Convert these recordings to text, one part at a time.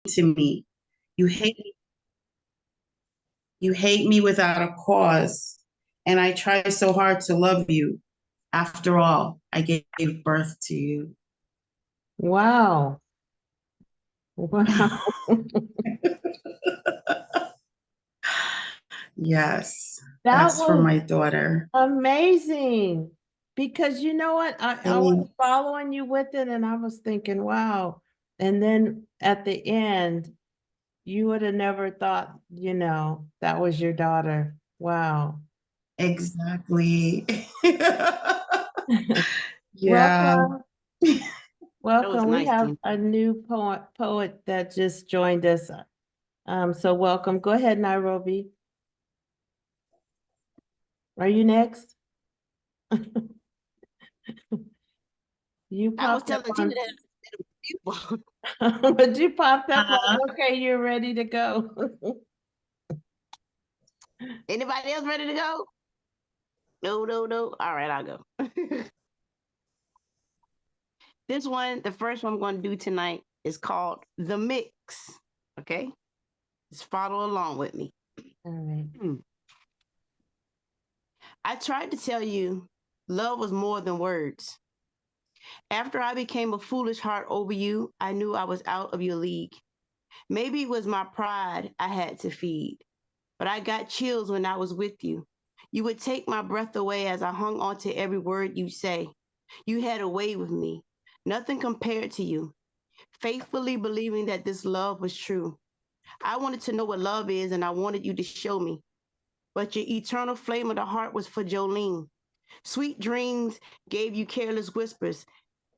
to me. You hate you hate me without a cause, and I try so hard to love you. After all, I gave birth to you. Wow. Wow. Yes, That that's for was my daughter. amazing. Because you know what? I was Thanks. following you with it and I was thinking, wow. And then at the end, you would have never thought, that was your daughter. Wow. Exactly. Yeah. Welcome. That was Welcome. We nice, have Tina. a new poet that just joined us. So welcome. Go ahead, Nairobi. Are you next? You I was popped up telling Tina on, that it was beautiful. but you popped up Uh, like, okay, you're ready to go. Anybody else ready to go? No, no, no. All right, I'll go. This one, the first one I'm going to do tonight is called The Mix. Okay? Just follow along with me. All right. I tried to tell you love was more than words. After I became a foolish heart over you, I knew I was out of your league. Maybe it was my pride I had to feed, but I got chills when I was with you. You would take my breath away as I hung on to every word you say. You had a way with me, nothing compared to you, faithfully believing that this love was true. I wanted to know what love is, and I wanted you to show me. But your eternal flame of the heart was for Jolene. Sweet dreams gave you careless whispers,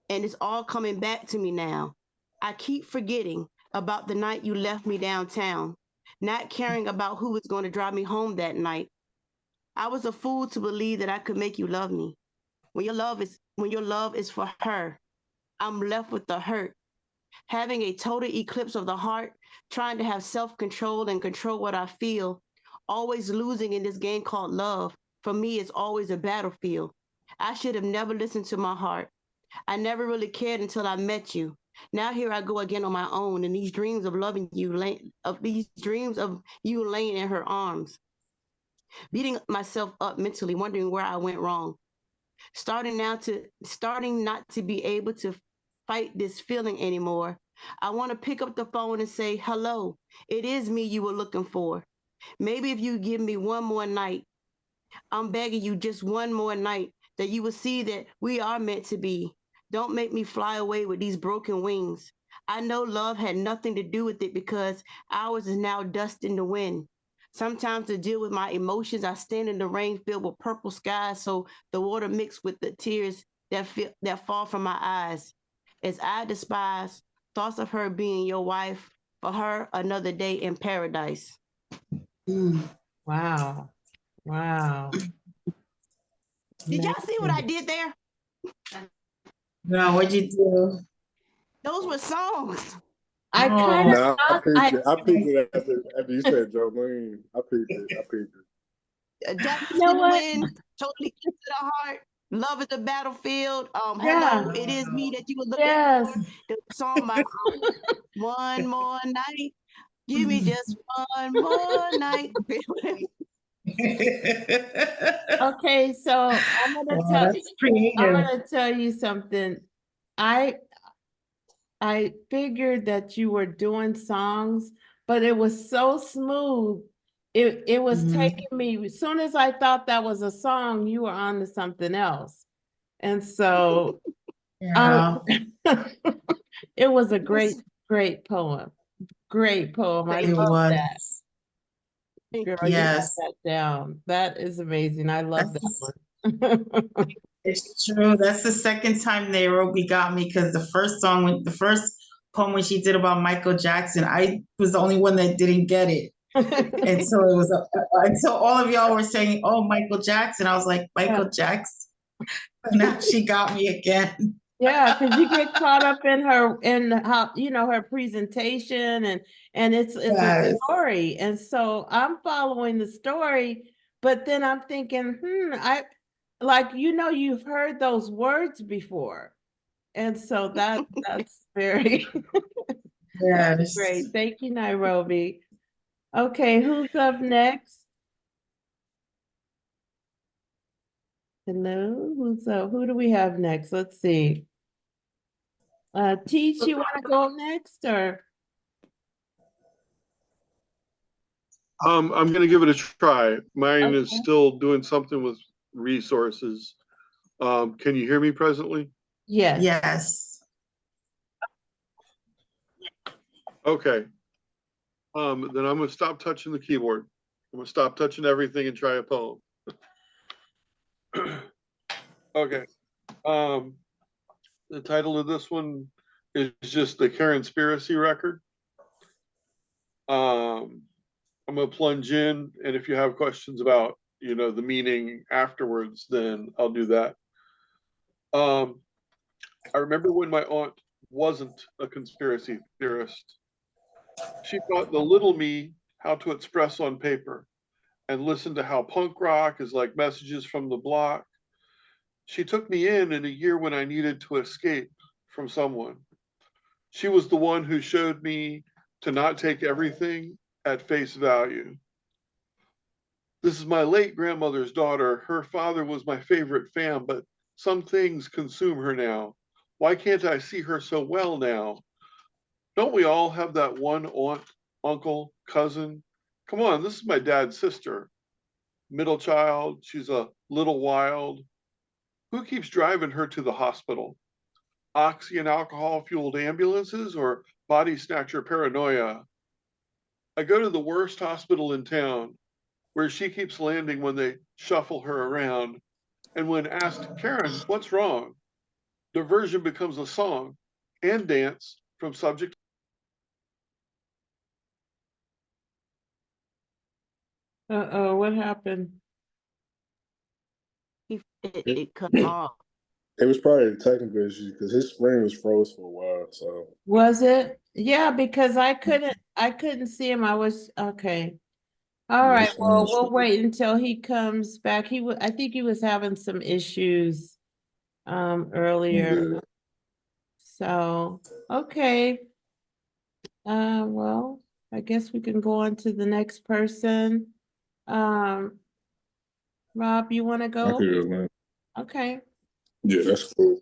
and it's all coming back to me now. I keep forgetting about the night you left me downtown, not caring about who was going to drive me home that night. I was a fool to believe that I could make you love me. When your love is for her, I'm left with the hurt, having a total eclipse of the heart, trying to have self-control and control what I feel, always losing in this game called love. For me, it's always a battlefield. I should have never listened to my heart. I never really cared until I met you. Now here I go again on my own, and these dreams of loving you, of these dreams of you laying in her arms, beating myself up mentally, wondering where I went wrong, starting not to be able to fight this feeling anymore. I want to pick up the phone and say, "Hello, it is me you were looking for. Maybe if you give me one more night, I'm begging you just one more night, that you will see that we are meant to be. Don't make me fly away with these broken wings. I know love had nothing to do with it because ours is now dust in the wind. Sometimes to deal with my emotions, I stand in the rain filled with purple skies, so the water mixed with the tears that fall from my eyes. As I despise thoughts of her being your wife, for her another day in paradise." mm. Wow. Wow. Did y'all see what I Amazing. did there? No, what'd you do? Those were songs. I kind of Oh, Now I thought picked I, it. I picked it after you said Jolene. I picked it. I picked it. Dust you know in the what? wind, totally kiss to the heart. Love is the battlefield. Yeah. Hello, it is me that you were looking Yes. for. The song by One More Night. Give me just one more night. Okay, so well, that's I'm creative. gonna tell you something. I I figured that you were doing songs, but it was so smooth. It was Mhm. taking me, as soon as I thought that was a song, you were on to something else. And so um Yeah, it was a great poem. Great poem. I it Thank you. love that. was. Thank Girl, you got Yes, that down. That is amazing. I love that that's one. it's true. That's the second time Nairobi got me because the first poem when she did about Michael Jackson, I was the only one that didn't get it until it was until all of y'all were saying, "Oh, Michael Jackson." I was like, Yeah. "Michael Jackson." Now she got me again. Yeah, because you get caught up in her in how her presentation and it's a Yes. story. And so I'm following the story, but then I'm thinking, I like you've heard those words before. And so that's very Yes. Great. Thank you, Nairobi. Okay, who's up next? Hello, who's up? Who do we have next? Let's see. Teach, you want to go next or? I'm gonna give it a try. Mine is Okay. still doing something with resources. Can you hear me presently? Yes. Yes. Okay. Then I'm gonna stop touching the keyboard. I'm gonna stop touching everything and try a poem. Okay. The title of this one is just the Conspiracy record. I'm gonna plunge in, and if you have questions about, the meaning afterwards, then I'll do that. I remember when my aunt wasn't a conspiracy theorist. She taught the little me how to express on paper and listen to how punk rock is like messages from the block. She took me in a year when I needed to escape from someone. She was the one who showed me to not take everything at face value. This is my late grandmother's daughter. Her father was my favorite fan, but some things consume her now. Why can't I see her so well now? Don't we all have that one aunt, uncle, cousin? Come on, this is my dad's sister. Middle child, she's a little wild. Who keeps driving her to the hospital? Oxy and alcohol fueled ambulances or body snatcher paranoia? I go to the worst hospital in town where she keeps landing when they shuffle her around. And when asked, Karen, what's wrong? Diversion becomes a song and dance from subject. Uh-oh, what happened? It cut off. It was probably a technical issue because his screen was froze for a while. So Was it? Yeah, because I couldn't see him. I was, okay. All yeah, right, his screen well, was we'll froze. wait until he comes back. I think he was having some issues earlier. Yeah. So, okay. Well, I guess we can go on to the next person. Rob, you want to I go? could, man. Okay. Yeah, that's cool.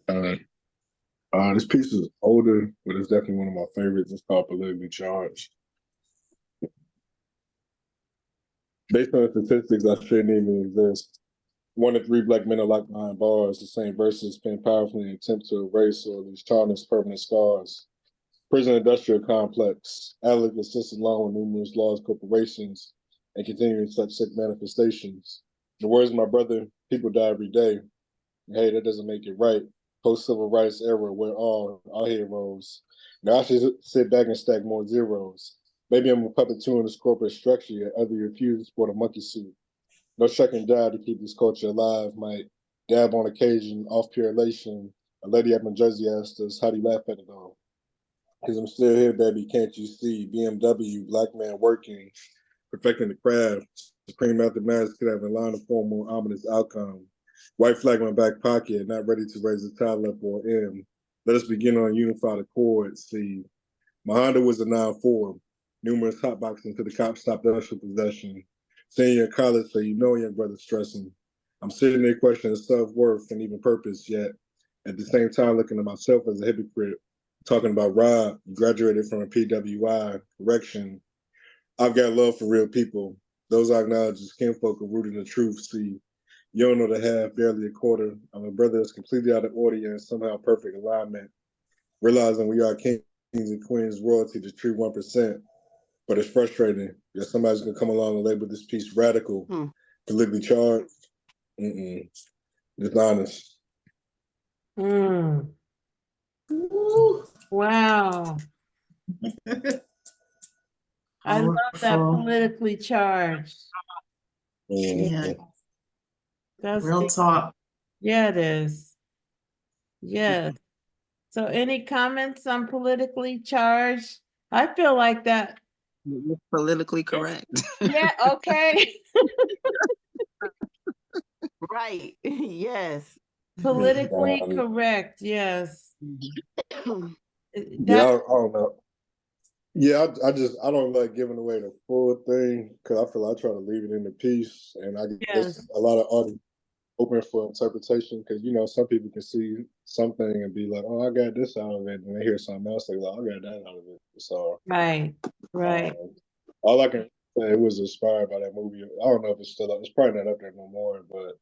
This piece is older, but it's definitely one of my favorites. It's called Politically Charged. Based on the statistics, I shouldn't even exist. 1 in 3 Black men are locked behind bars. The same verses pin powerfully in an attempt to erase or at least tarnish permanent scars. Prison industrial complex. Alec assists along with numerous laws, corporations, and continuing such sick manifestations. In the words of my brother, people die every day. Hey, that doesn't make it right. Post-civil rights era, we're all our heroes. Now I should sit back and stack more zeros. Maybe I'm a puppet too in this corporate structure, yet other refuse to sport a monkey suit. No second job to keep this culture alive. Might dab on occasion, off pure elation. A lady up in Jersey asked us, how do you laugh at it all? Because I'm still here, baby, can't you see? BMW, black man working, perfecting the craft. Supreme aftermath could have a line of form more ominous outcome. White flag in my back pocket, not ready to raise the tile up or M. Let us begin on a unified accord. See, my Honda was a 9-4. Numerous hotboxing until the cops stopped us for possession. Saying you're in college, so you know your brother's stressing. I'm sitting there questioning self-worth and even purpose, yet at the same time looking at myself as a hypocrite. Talking about Rob, graduated from a PWI, correction. I've got love for real people. Those I acknowledge as kinfolk are rooted in the truth. See, you don't know the half, barely a quarter. I'm a brother that's completely out of order and somehow perfect alignment. Realizing we are kings and queens, royalty, the true 1%. But it's frustrating that somebody's gonna come along and label this piece radical, politically charged. Dishonest. Mm. Ooh. Wow. I love that Powerful. politically charged. Yeah, That's real talk. yeah, it is. Yes. So any comments on politically charged? I feel like that. Politically correct. Yeah, okay. Right. Yes. Politically correct, yes. Yeah, I don't know. Yeah, I don't like giving away the full thing because I feel like I try to leave it in the piece, and I guess Yes. a lot of artists open for interpretation because some people can see something and be like, "Oh, I got this out of it," and they hear something else, they like, "I got that out of it." So, Right. Right. all I can say, it was inspired by that movie. I don't know if it's still up. It's probably not up there no more, but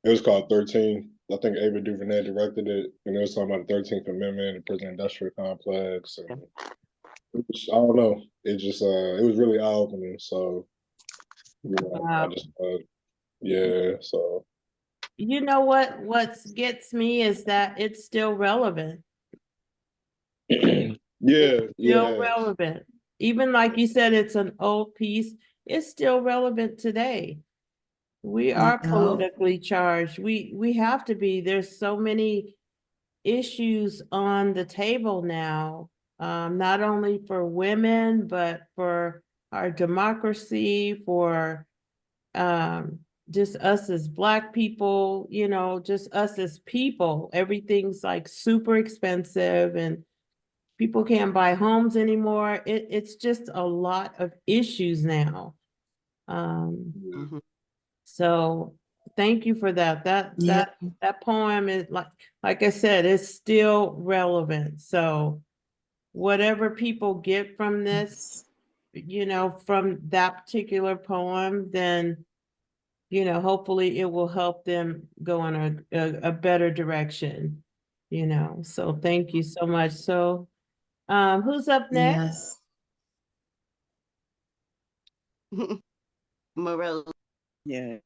it was called 13. I think Ava DuVernay directed it, and it was talking about the 13th Amendment, the prison industrial complex, and I don't know. It just it was really eye opening. So I Wow. just yeah. So You know what gets me is that it's still relevant. yeah, It's still yeah. relevant. Even like you said, it's an old piece. It's still relevant today. We are Yeah. politically charged. We have to be. There's so many issues on the table now, not only for women, but for our democracy, for just us as Black people, just us as people. Everything's like super expensive and people can't buy homes anymore. It's just a lot of issues now. Mhm. So thank you for that. Yeah. That poem is like I said, it's still relevant. So whatever people get from this, from that particular poem, then hopefully it will help them go in a better direction. So thank you so much. So who's up next? Yes. Morel. Yes.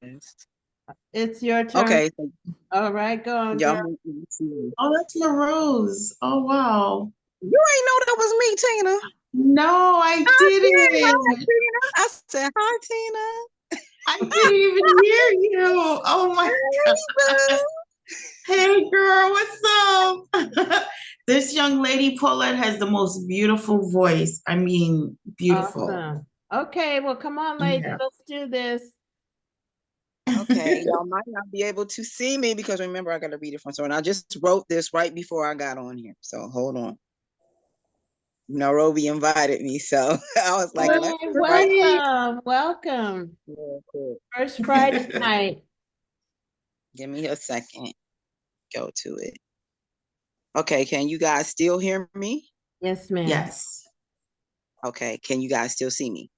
It's your turn. Okay. So All right, go on, y'all girl. see. Oh, that's Rose. Oh, wow. You ain't know that was me, Tina. No, I Hi, didn't. Tina. I said, hi, Tina. I didn't even hear you. Oh my God. Hey girl, what's up? This young lady, Paulette, has the most beautiful voice. I mean, beautiful. Awesome. Okay, well, come on, ladies, Yeah. let's do this. Okay, y'all might not be able to see me because remember I got to read it from someone. I just wrote this right before I got on here, so hold on. Nairobi invited me, so I was like, Hey, let's write. welcome. Real quick. First Friday night. Give me a second. Go to it. Okay, can you guys still hear me? Yes, ma'am. Yes. Okay, can you guys still see me?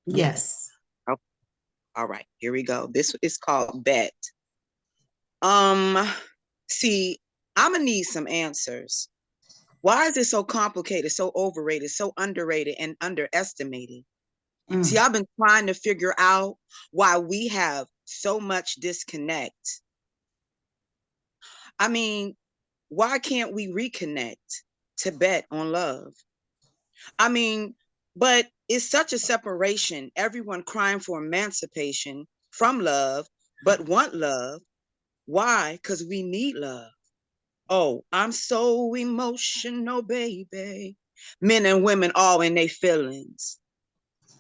Yes. All right, here we go. This is called Bet. See, I'm gonna need some answers. Why is it so complicated, so overrated, so underrated, and underestimated? See, I've been trying to figure out why we have so much disconnect. I mean, why can't we reconnect to bet on love? I mean, but it's such a separation. Everyone crying for emancipation from love, but want love. Why? Because we need love. Oh, I'm so emotional, baby. Men and women all in their feelings,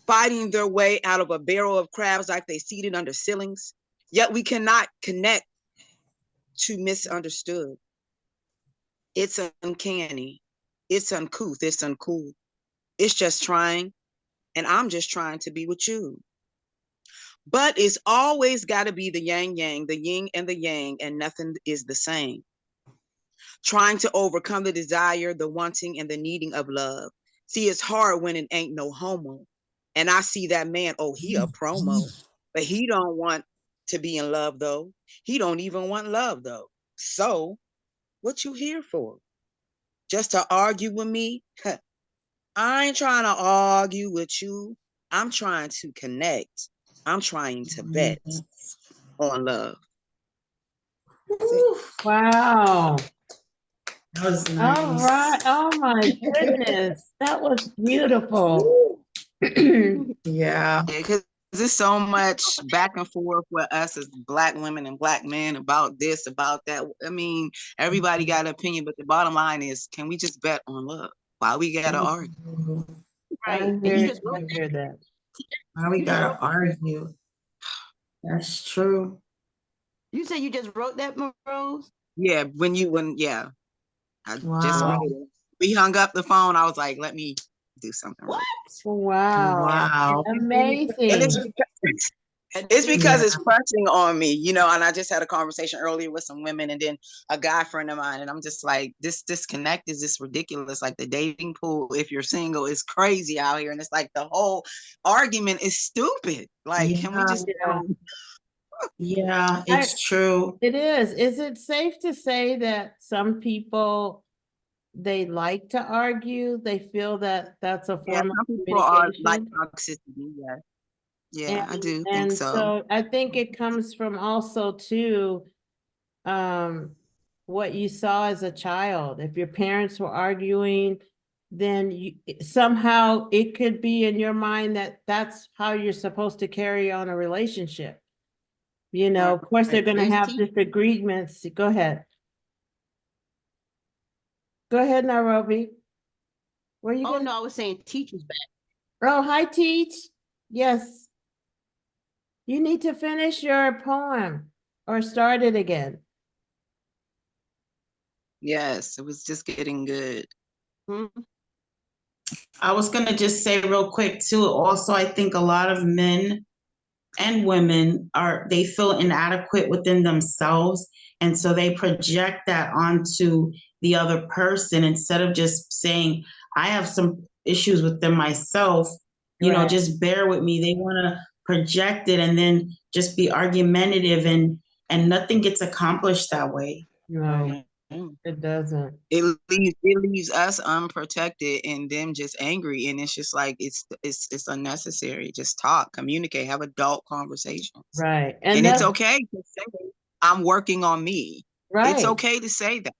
fighting their way out of a barrel of crabs like they seated under ceilings. Yet we cannot connect to misunderstood. It's uncanny. It's uncouth. It's uncool. It's just trying. And I'm just trying to be with you. But it's always got to be the yang, the yin and the yang, and nothing is the same. Trying to overcome the desire, the wanting, and the needing of love. See, it's hard when it ain't no homo. And I see that man, oh, he a promo, but he don't want to be in love though. He don't even want love though. So what you here for? Just to argue with me? I ain't trying to argue with you. I'm trying to connect. I'm trying to bet on love. Wow. That was nice. All right. Oh my goodness. That was beautiful. Yeah. Because there's so much back and forth with us as Black women and Black men about this, about that. I mean, everybody got an opinion, but the bottom line is, can we just bet on love? Why we gotta argue? Right. I And you hear, just wrote I that. hear that. Why we You just gotta wrote- argue? That's true. You say you just wrote that, Rose? Yeah, yeah. I just Wow. read it. we hung up the phone. I was like, let me do something. What? Wow. Wow. And Amazing. it's because Yeah. it's pressing on me, you know, and I just had a conversation earlier with some women and then a guy friend of mine, and I'm just like, this disconnect is just ridiculous. Like the dating pool, if you're single, is crazy out here. And it's like the whole argument is stupid. Like, can we just Yeah. Yeah, it's true. It is. Is it safe to say that some people, they like to argue? They feel that that's a yeah, form some of people are like communication? toxicity. Yeah. Yeah, I do think And so. so I think it comes from also too, what you saw as a child. If your parents were arguing, then you, somehow it could be in your mind that that's how you're supposed to carry on a relationship. You know, of course, they're Right. gonna There's have teachers. disagreements. Go ahead. Go ahead, Nairobi. Where you Oh going? no, I was saying teachers back. Oh, hi, Teach. Yes. You need to finish your poem or start it again. Yes, it was just getting good. I was gonna just say real quick too, also, I think a lot of men and women they feel inadequate within themselves. And so they project that onto the other person instead of just saying, I have some issues within myself, Right. just bear with me. They want to project it and then just be argumentative, and nothing gets accomplished that way. No, Mhm. it doesn't. It leaves us unprotected and them just angry, and it's just like it's unnecessary. Just talk, communicate, have adult conversations. Right. And it's that's okay to say I'm working on me. right. It's okay to say that.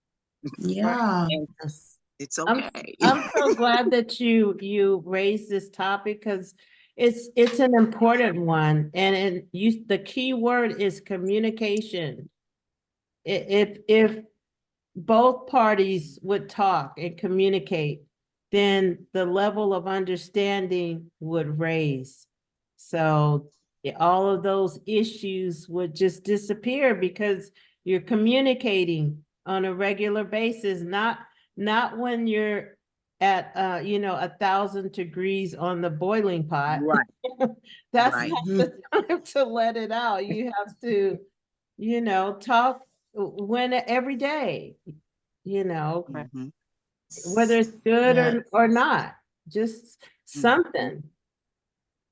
Yeah. And Yes. it's I'm okay. so glad that you raised this topic because it's an important one, and the key word is communication. If both parties would talk and communicate, then the level of understanding would raise. So all of those issues would just disappear because you're communicating on a regular basis, not when you're at 1,000 degrees on the boiling pot. Right. That's Right. not the time to let it out. You have to, talk when every day, Mhm. whether it's good Yeah. or not, just something.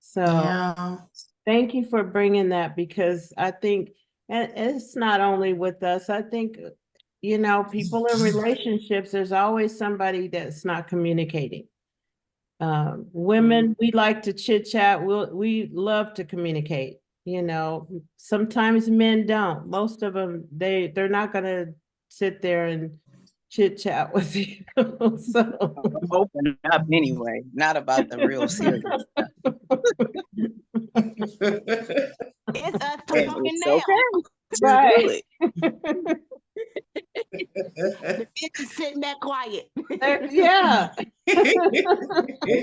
So Yeah. thank you for bringing that, because I think, and it's not only with us, I think, people in relationships, there's always somebody that's not communicating. Women, we like to chit chat. We love to communicate. Sometimes men don't. Most of them, they're not gonna sit there and chit chat with you. So Open up anyway, not about the real serious stuff. It's us And talking it's now. okay. Just Right. do it. The bitch is sitting there quiet. Yeah.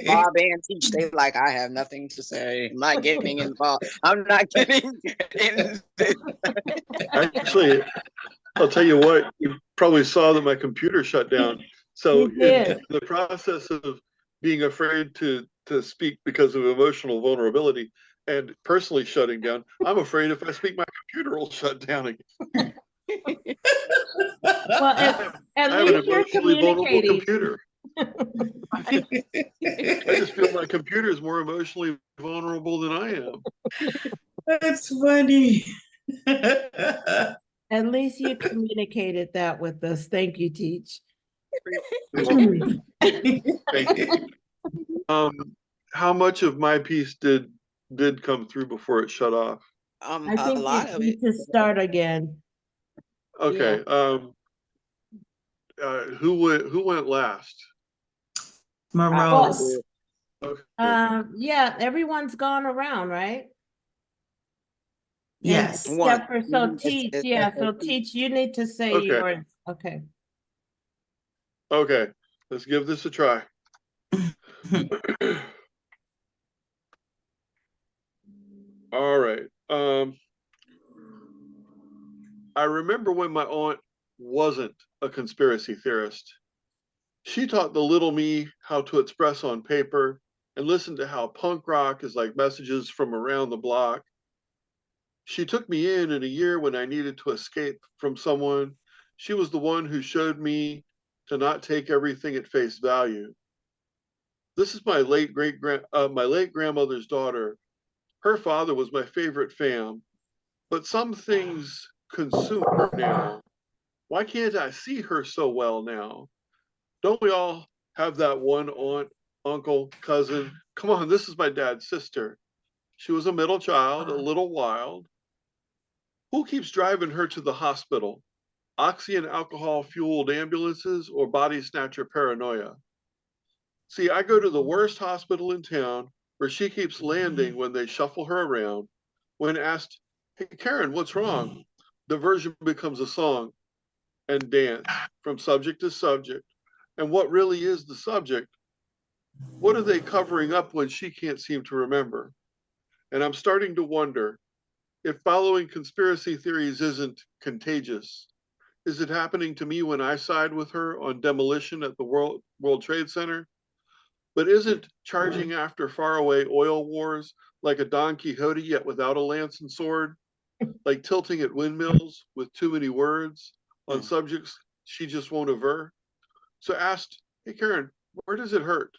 Bob and Teach, they like, I have nothing to say. I'm not getting involved. I'm not getting in this. Actually, I'll tell you what, you probably saw that my computer shut down. So You did. in the process of being afraid to speak because of emotional vulnerability and personally shutting down, I'm afraid if I speak, my computer will shut down again. Well, at I have an least you're emotionally vulnerable communicating. computer. I just feel my computer is more emotionally vulnerable than I am. That's funny. At least you communicated that with us. Thank you, Teach. Thank you. How much of my piece did come through before it shut off? I A think lot you of need it. to start again. Okay. Who went last? Morose. Okay. Yeah, everyone's gone around, right? Yes. Except for Teach. Yeah, so Teach, you need to say Okay. yours. Okay. Okay. Let's give this a try. All right. I remember when my aunt wasn't a conspiracy theorist. She taught the little me how to express on paper and listen to how punk rock is like messages from around the block. She took me in a year when I needed to escape from someone. She was the one who showed me to not take everything at face value. This is my late grandmother's daughter. Her father was my favorite fam, but some things consume her now. Why can't I see her so well now? Don't we all have that one aunt, uncle, cousin? Come on, this is my dad's sister. She was a middle child, a little wild. Who keeps driving her to the hospital? Oxy and alcohol fueled ambulances or body snatcher paranoia? See, I go to the worst hospital in town where she keeps landing when they shuffle her around. When asked, hey, Karen, what's wrong? The version becomes a song and dance from subject to subject. And what really is the subject? What are they covering up when she can't seem to remember? And I'm starting to wonder if following conspiracy theories isn't contagious. Is it happening to me when I side with her on demolition at the World Trade Center? But isn't charging after faraway oil wars like a Don Quixote yet without a lance and sword? Like tilting at windmills with too many words on subjects she just won't aver? So asked, hey Karen, where does it hurt?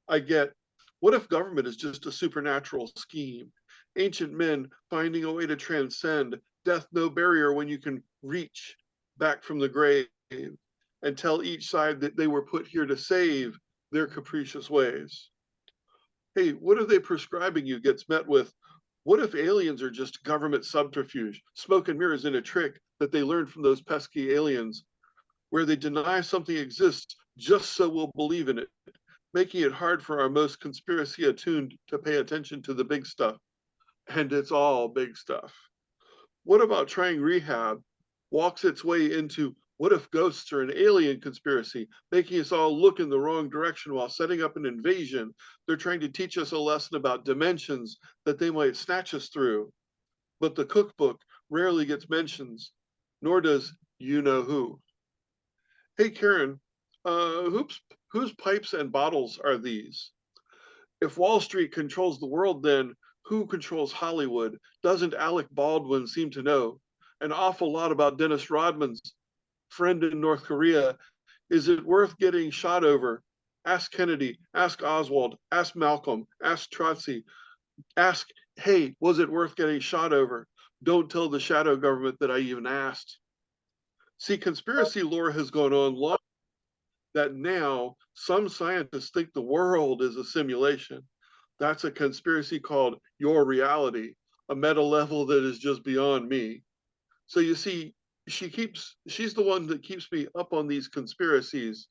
I get, what if government is just a supernatural scheme? Ancient men finding a way to transcend death no barrier when you can reach back from the grave and tell each side that they were put here to save their capricious ways. Hey, what are they prescribing you gets met with, what if aliens are just government subterfuge, smoke and mirrors in a trick that they learned from those pesky aliens, where they deny something exists just so we'll believe in it, making it hard for our most conspiracy attuned to pay attention to the big stuff. And it's all big stuff. What about trying rehab walks its way into what if ghosts are an alien conspiracy, making us all look in the wrong direction while setting up an invasion? They're trying to teach us a lesson about dimensions that they might snatch us through. But the cookbook rarely gets mentions, nor does you know who. Hey, Karen, whose pipes and bottles are these? If Wall Street controls the world, then who controls Hollywood? Doesn't Alec Baldwin seem to know an awful lot about Dennis Rodman's friend in North Korea? Is it worth getting shot over? Ask Kennedy, ask Oswald, ask Malcolm, ask Trotsky, ask, hey, was it worth getting shot over? Don't tell the shadow government that I even asked. See, conspiracy lore has gone on long that now some scientists think the world is a simulation. That's a conspiracy called your reality, a meta level that is just beyond me. So you see, she's the one that keeps me up on these conspiracies.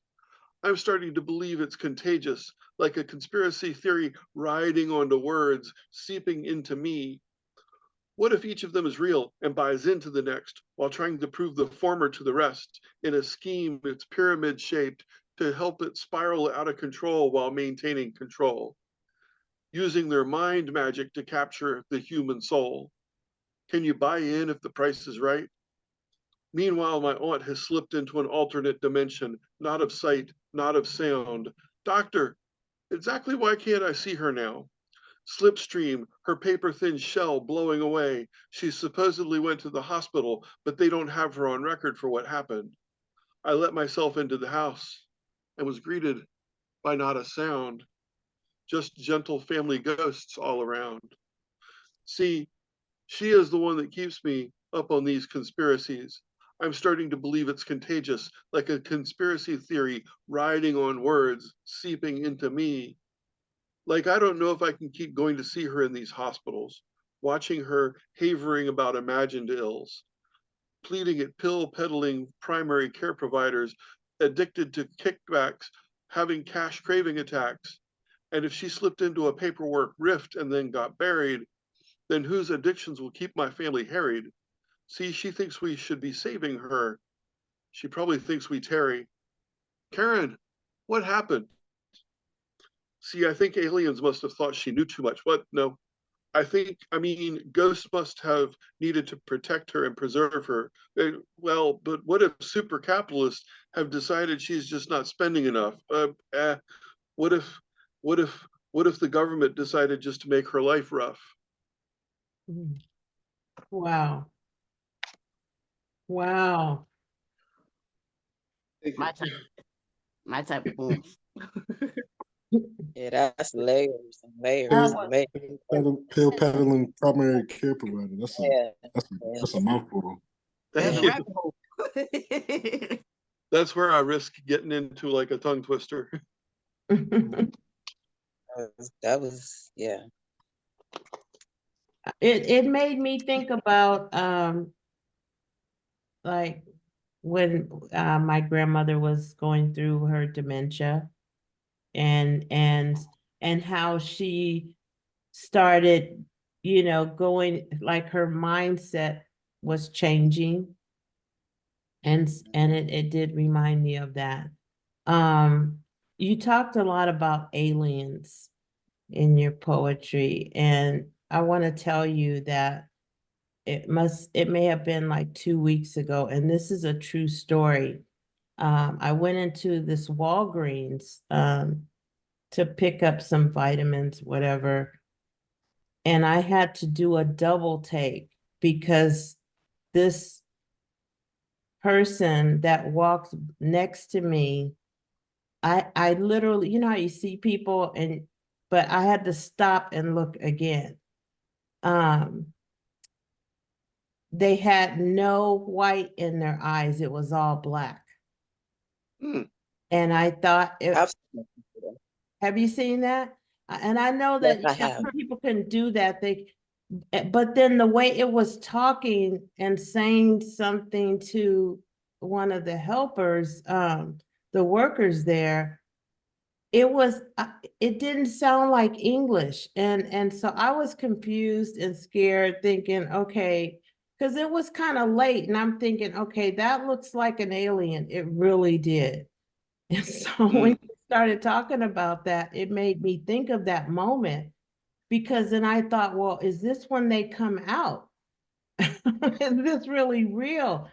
I'm starting to believe it's contagious, like a conspiracy theory riding onto words, seeping into me. What if each of them is real and buys into the next while trying to prove the former to the rest in a scheme that's pyramid shaped to help it spiral out of control while maintaining control, using their mind magic to capture the human soul? Can you buy in if the price is right? Meanwhile, my aunt has slipped into an alternate dimension, not of sight, not of sound. Doctor, exactly why can't I see her now? Slipstream, her paper-thin shell blowing away. She supposedly went to the hospital, but they don't have her on record for what happened. I let myself into the house and was greeted by not a sound, just gentle family ghosts all around. See, she is the one that keeps me up on these conspiracies. I'm starting to believe it's contagious, like a conspiracy theory riding on words, seeping into me. Like, I don't know if I can keep going to see her in these hospitals, watching her havering about imagined ills, pleading at pill peddling primary care providers, addicted to kickbacks, having cash craving attacks. And if she slipped into a paperwork rift and then got buried, then whose addictions will keep my family harried? See, she thinks we should be saving her. She probably thinks we tarry. Karen, what happened? See, I think aliens must have thought she knew too much. What? No, I mean, ghosts must have needed to protect her and preserve her. Well, but what if super capitalists have decided she's just not spending enough? What if, what if, what if the government decided just to make her life rough? Mm. Wow. Wow. My type, my type of oomph. Yeah, that's layers and layers That and was layers. Pill peddling primary care provider. That's Yeah. a mouthful. That's a Yeah. rabbit hole. That's where I risk getting into like a tongue twister. That was yeah. it made me think about like when my grandmother was going through her dementia, and how she started, going, like her mindset was changing, and it did remind me of that. You talked a lot about aliens in your poetry, and I want to tell you that it may have been like 2 weeks ago, and this is a true story. I went into this Walgreens to pick up some vitamins, whatever, and I had to do a double take because this person that walked next to me, I literally, how you see people, but I had to stop and look again. They had no white in their eyes. It was all black. Hmm. And I thought, I've seen it. have you seen that? And I know Yes, that I have. some people couldn't do that. But then the way it was talking and saying something to one of the helpers, the workers there, it didn't sound like English. And so I was confused and scared, thinking, okay, because it was kind of late, and I'm thinking, okay, that looks like an alien. It really did. And so when you started talking about that, it made me think of that moment, because then I thought, well, is this when they come out? Is this really real?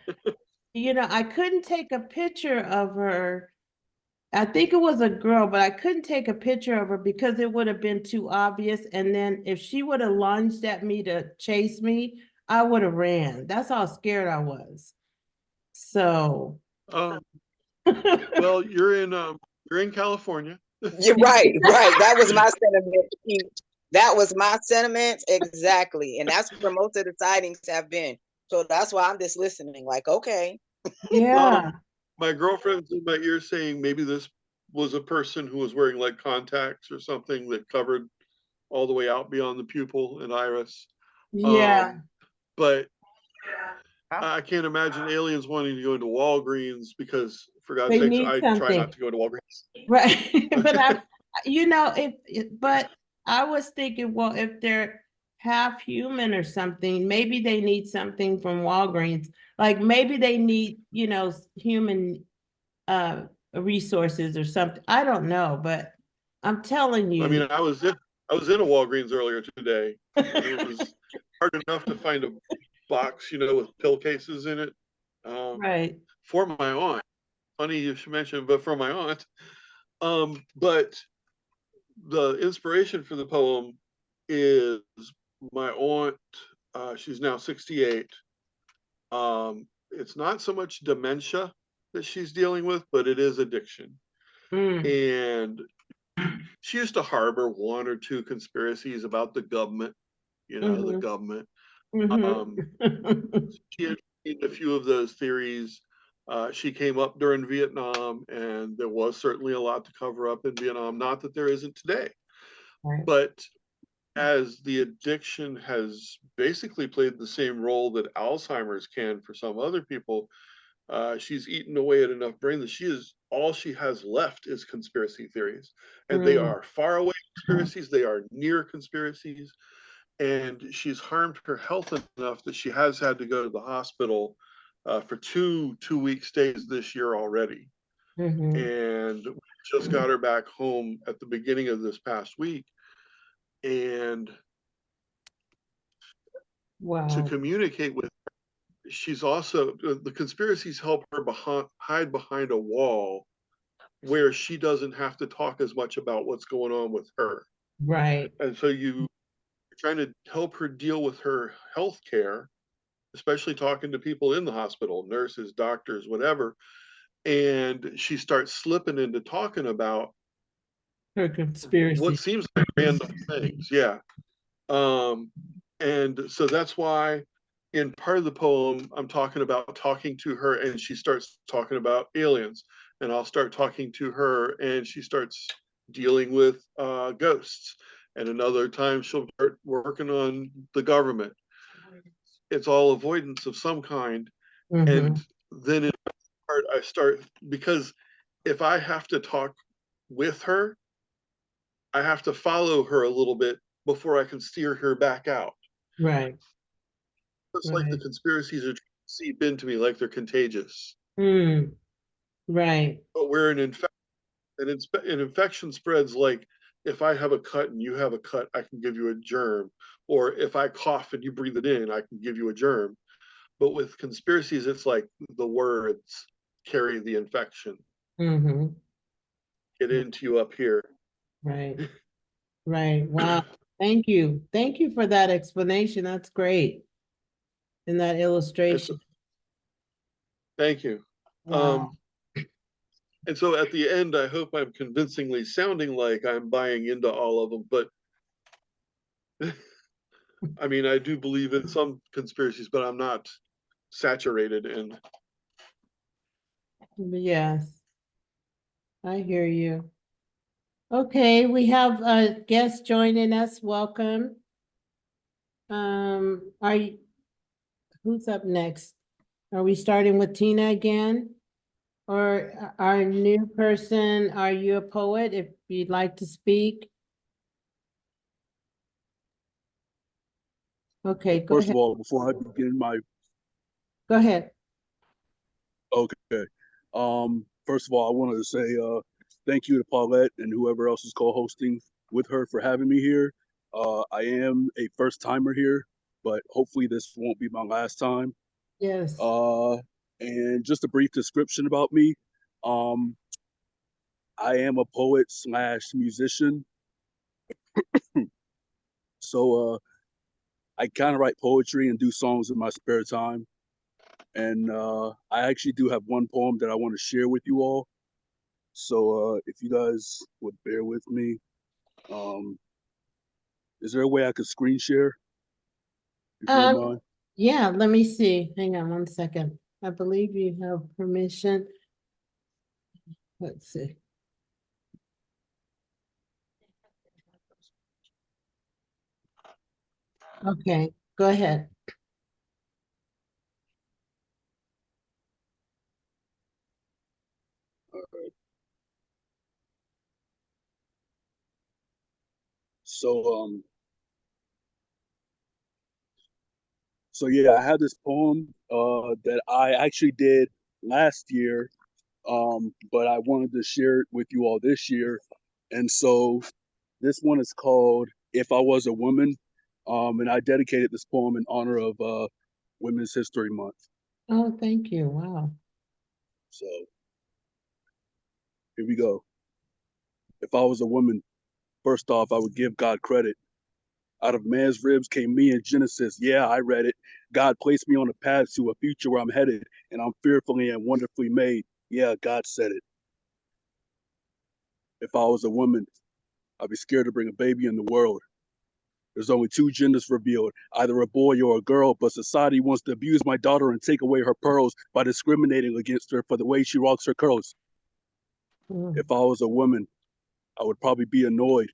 I couldn't take a picture of her. I think it was a girl, but I couldn't take a picture of her because it would have been too obvious. And then if she would have lunged at me to chase me, I would have ran. That's how scared I was. So. Well, you're in California. You're right, right. That was my sentiment. That was my sentiment exactly, and that's where most of the sightings have been. So that's why I'm just listening. Like, okay, Yeah. My girlfriend's in my ear saying maybe this was a person who was wearing like contacts or something that covered all the way out beyond the pupil and iris. Yeah. But I can't imagine aliens wanting to go into Walgreens because, for God's They sakes, need I try not something. to go to Walgreens. Right. But I was thinking, well, if they're half human or something, maybe they need something from Walgreens. Like maybe they need, human resources or something. I don't know, but I'm telling I mean, you. I was in a Walgreens earlier today. It was hard enough to find a box, with pill cases in it. Right. For my aunt. Funny you should mention, but for my aunt. But the inspiration for the poem is my aunt. She's now 68. It's not so much dementia that she's dealing with, but it is addiction. And she used to harbor one or two conspiracies about the government, the government. She had seen a few of those theories. She came up during Vietnam, and there was certainly a lot to cover up in Vietnam. Not that there isn't today, Right. but as the addiction has basically played the same role that Alzheimer's can for some other people, she's eaten away at enough brain that all she has left is conspiracy theories, and they are far away conspiracies. They are near conspiracies, and she's harmed her health enough that she has had to go to the hospital for two-week stays this year already. And we just got her back home at the beginning of this past week, and Wow. communicate with her. She's also, the conspiracies help her hide behind a wall where she doesn't have to talk as much about what's going on with her. Right. And so you're trying to help her deal with her health care, especially talking to people in the hospital, nurses, doctors, whatever. And she starts slipping into talking about Her conspiracy. what seems like random things. Yeah. And so that's why in part of the poem, I'm talking about talking to her and she starts talking about aliens. And I'll start talking to her and she starts dealing with ghosts. And another time she'll start working on the government. It's all avoidance of some kind. And then in part, I start, because if I have to talk with her, I have to follow her a little bit before I can steer her back out. Right. It's like the conspiracies are trying to seep into me like they're contagious. Right. But where an infection spreads, like if I have a cut and you have a cut, I can give you a germ. Or if I cough and you breathe it in, I can give you a germ. But with conspiracies, it's like the words carry the infection. Get into you up here. Right. Right. Wow. Thank you. Thank you for that explanation. That's great. In that illustration. Thank you. Wow. And so at the end, I hope I'm convincingly sounding like I'm buying into all of them, but I mean, I do believe in some conspiracies, but I'm not saturated in. Yes. I hear you. Okay, we have a guest joining us. Welcome. Who's up next? Are we starting with Tina again? Or our new person, are you a poet if you'd like to speak? Okay, go First ahead. of all, before I begin my Go ahead. okay. First of all, I wanted to say thank you to Paulette and whoever else is co-hosting with her for having me here. I am a first timer here, but hopefully this won't be my last time. Yes. And just a brief description about me. I am a poet / musician. So I kind of write poetry and do songs in my spare time. And I actually do have one poem that I want to share with you all. So if you guys would bear with me, is there a way I could screen share? If you don't mind. Yeah, let me see. Hang on one second. I believe you have permission. Let's see. Okay, go ahead. All right. So yeah, I have this poem that I actually did last year, but I wanted to share it with you all this year. And so this one is called If I Was a Woman, and I dedicated this poem in honor of Women's History Month. Oh, thank you. Wow. So here we go. If I was a woman, first off, I would give God credit. Out of man's ribs came me in Genesis. Yeah, I read it. God placed me on a path to a future where I'm headed, and I'm fearfully and wonderfully made. Yeah, God said it. If I was a woman, I'd be scared to bring a baby in the world. There's only two genders revealed, either a boy or a girl, but society wants to abuse my daughter and take away her pearls by discriminating against her for the way she rocks her curls. If I was a woman, I would probably be annoyed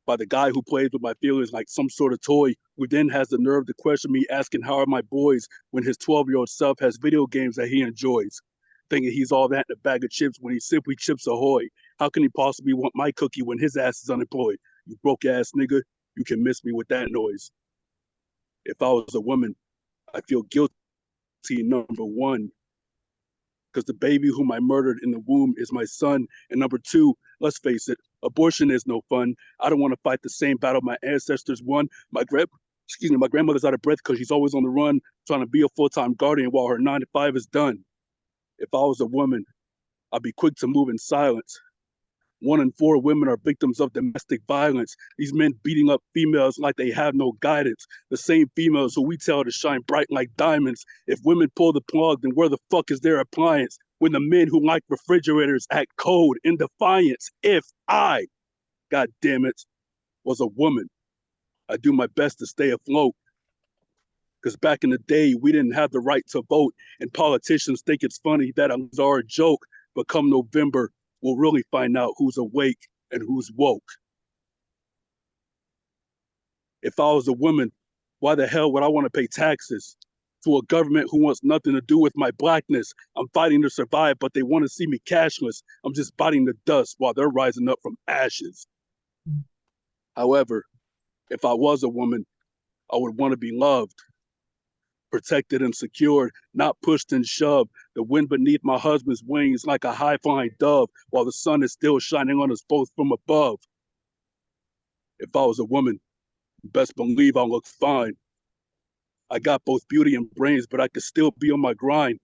by the guy who plays with my feelings like some sort of toy, who then has the nerve to question me asking how are my boys when his 12-year-old self has video games that he enjoys, thinking he's all that in a bag of chips when he's simply Chips Ahoy. How can he possibly want my cookie when his ass is unemployed? You broke ass nigga, you can miss me with that noise. If I was a woman, I feel guilty, number one, because the baby whom I murdered in the womb is my son. And number two, let's face it, abortion is no fun. I don't want to fight the same battle my ancestors won. My Excuse me, my grandmother's out of breath because she's always on the run trying to be a full-time guardian while her 9 to 5 is done. If I was a woman, I'd be quick to move in silence. 1 in 4 women are victims of domestic violence. These men beating up females like they have no guidance. The same females who we tell to shine bright like diamonds. If women pull the plug, then where the fuck is their appliance? When the men who like refrigerators act cold in defiance. If I, god damn it, was a woman, I'd do my best to stay afloat. Because back in the day, we didn't have the right to vote, and politicians think it's funny that are a joke, but come November, we'll really find out who's awake and who's woke. If I was a woman, why the hell would I want to pay taxes to a government who wants nothing to do with my blackness? I'm fighting to survive, but they want to see me cashless. I'm just biting the dust while they're rising up from ashes. However, if I was a woman, I would want to be loved, protected and secured, not pushed and shoved. The wind beneath my husband's wings like a high-flying dove while the sun is still shining on us both from above. If I was a woman, best believe I'll look fine. I got both beauty and brains, but I could still be on my grind.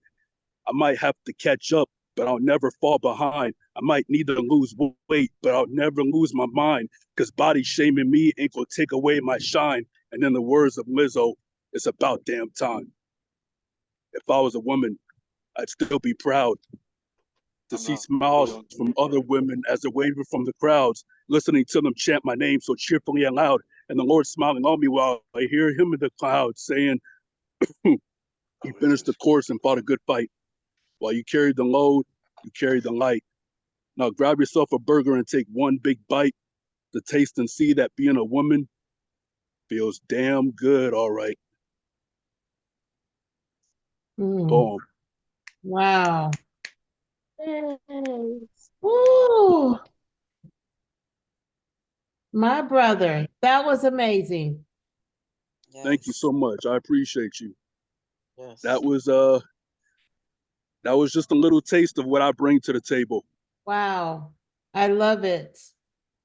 I might have to catch up, but I'll never fall behind. I might need to lose weight, but I'll never lose my mind, because body shaming me ain't gonna take away my shine. And in the words of Lizzo, it's about damn time. If I was a woman, I'd still be proud to see smiles from other women as they're waving from the crowds, listening to them chant my name so cheerfully and loud, and the Lord smiling on me while I hear him in the clouds saying, he finished the course and fought a good fight. While you carried the load, you carried the light. Now grab yourself a burger and take one big bite to taste and see that being a woman feels damn good, all right. Boom. Wow. Woo. My brother, that was amazing. Yes. Thank you so much. I appreciate you. Yes. That was just a little taste of what I bring to the table. Wow. I love it.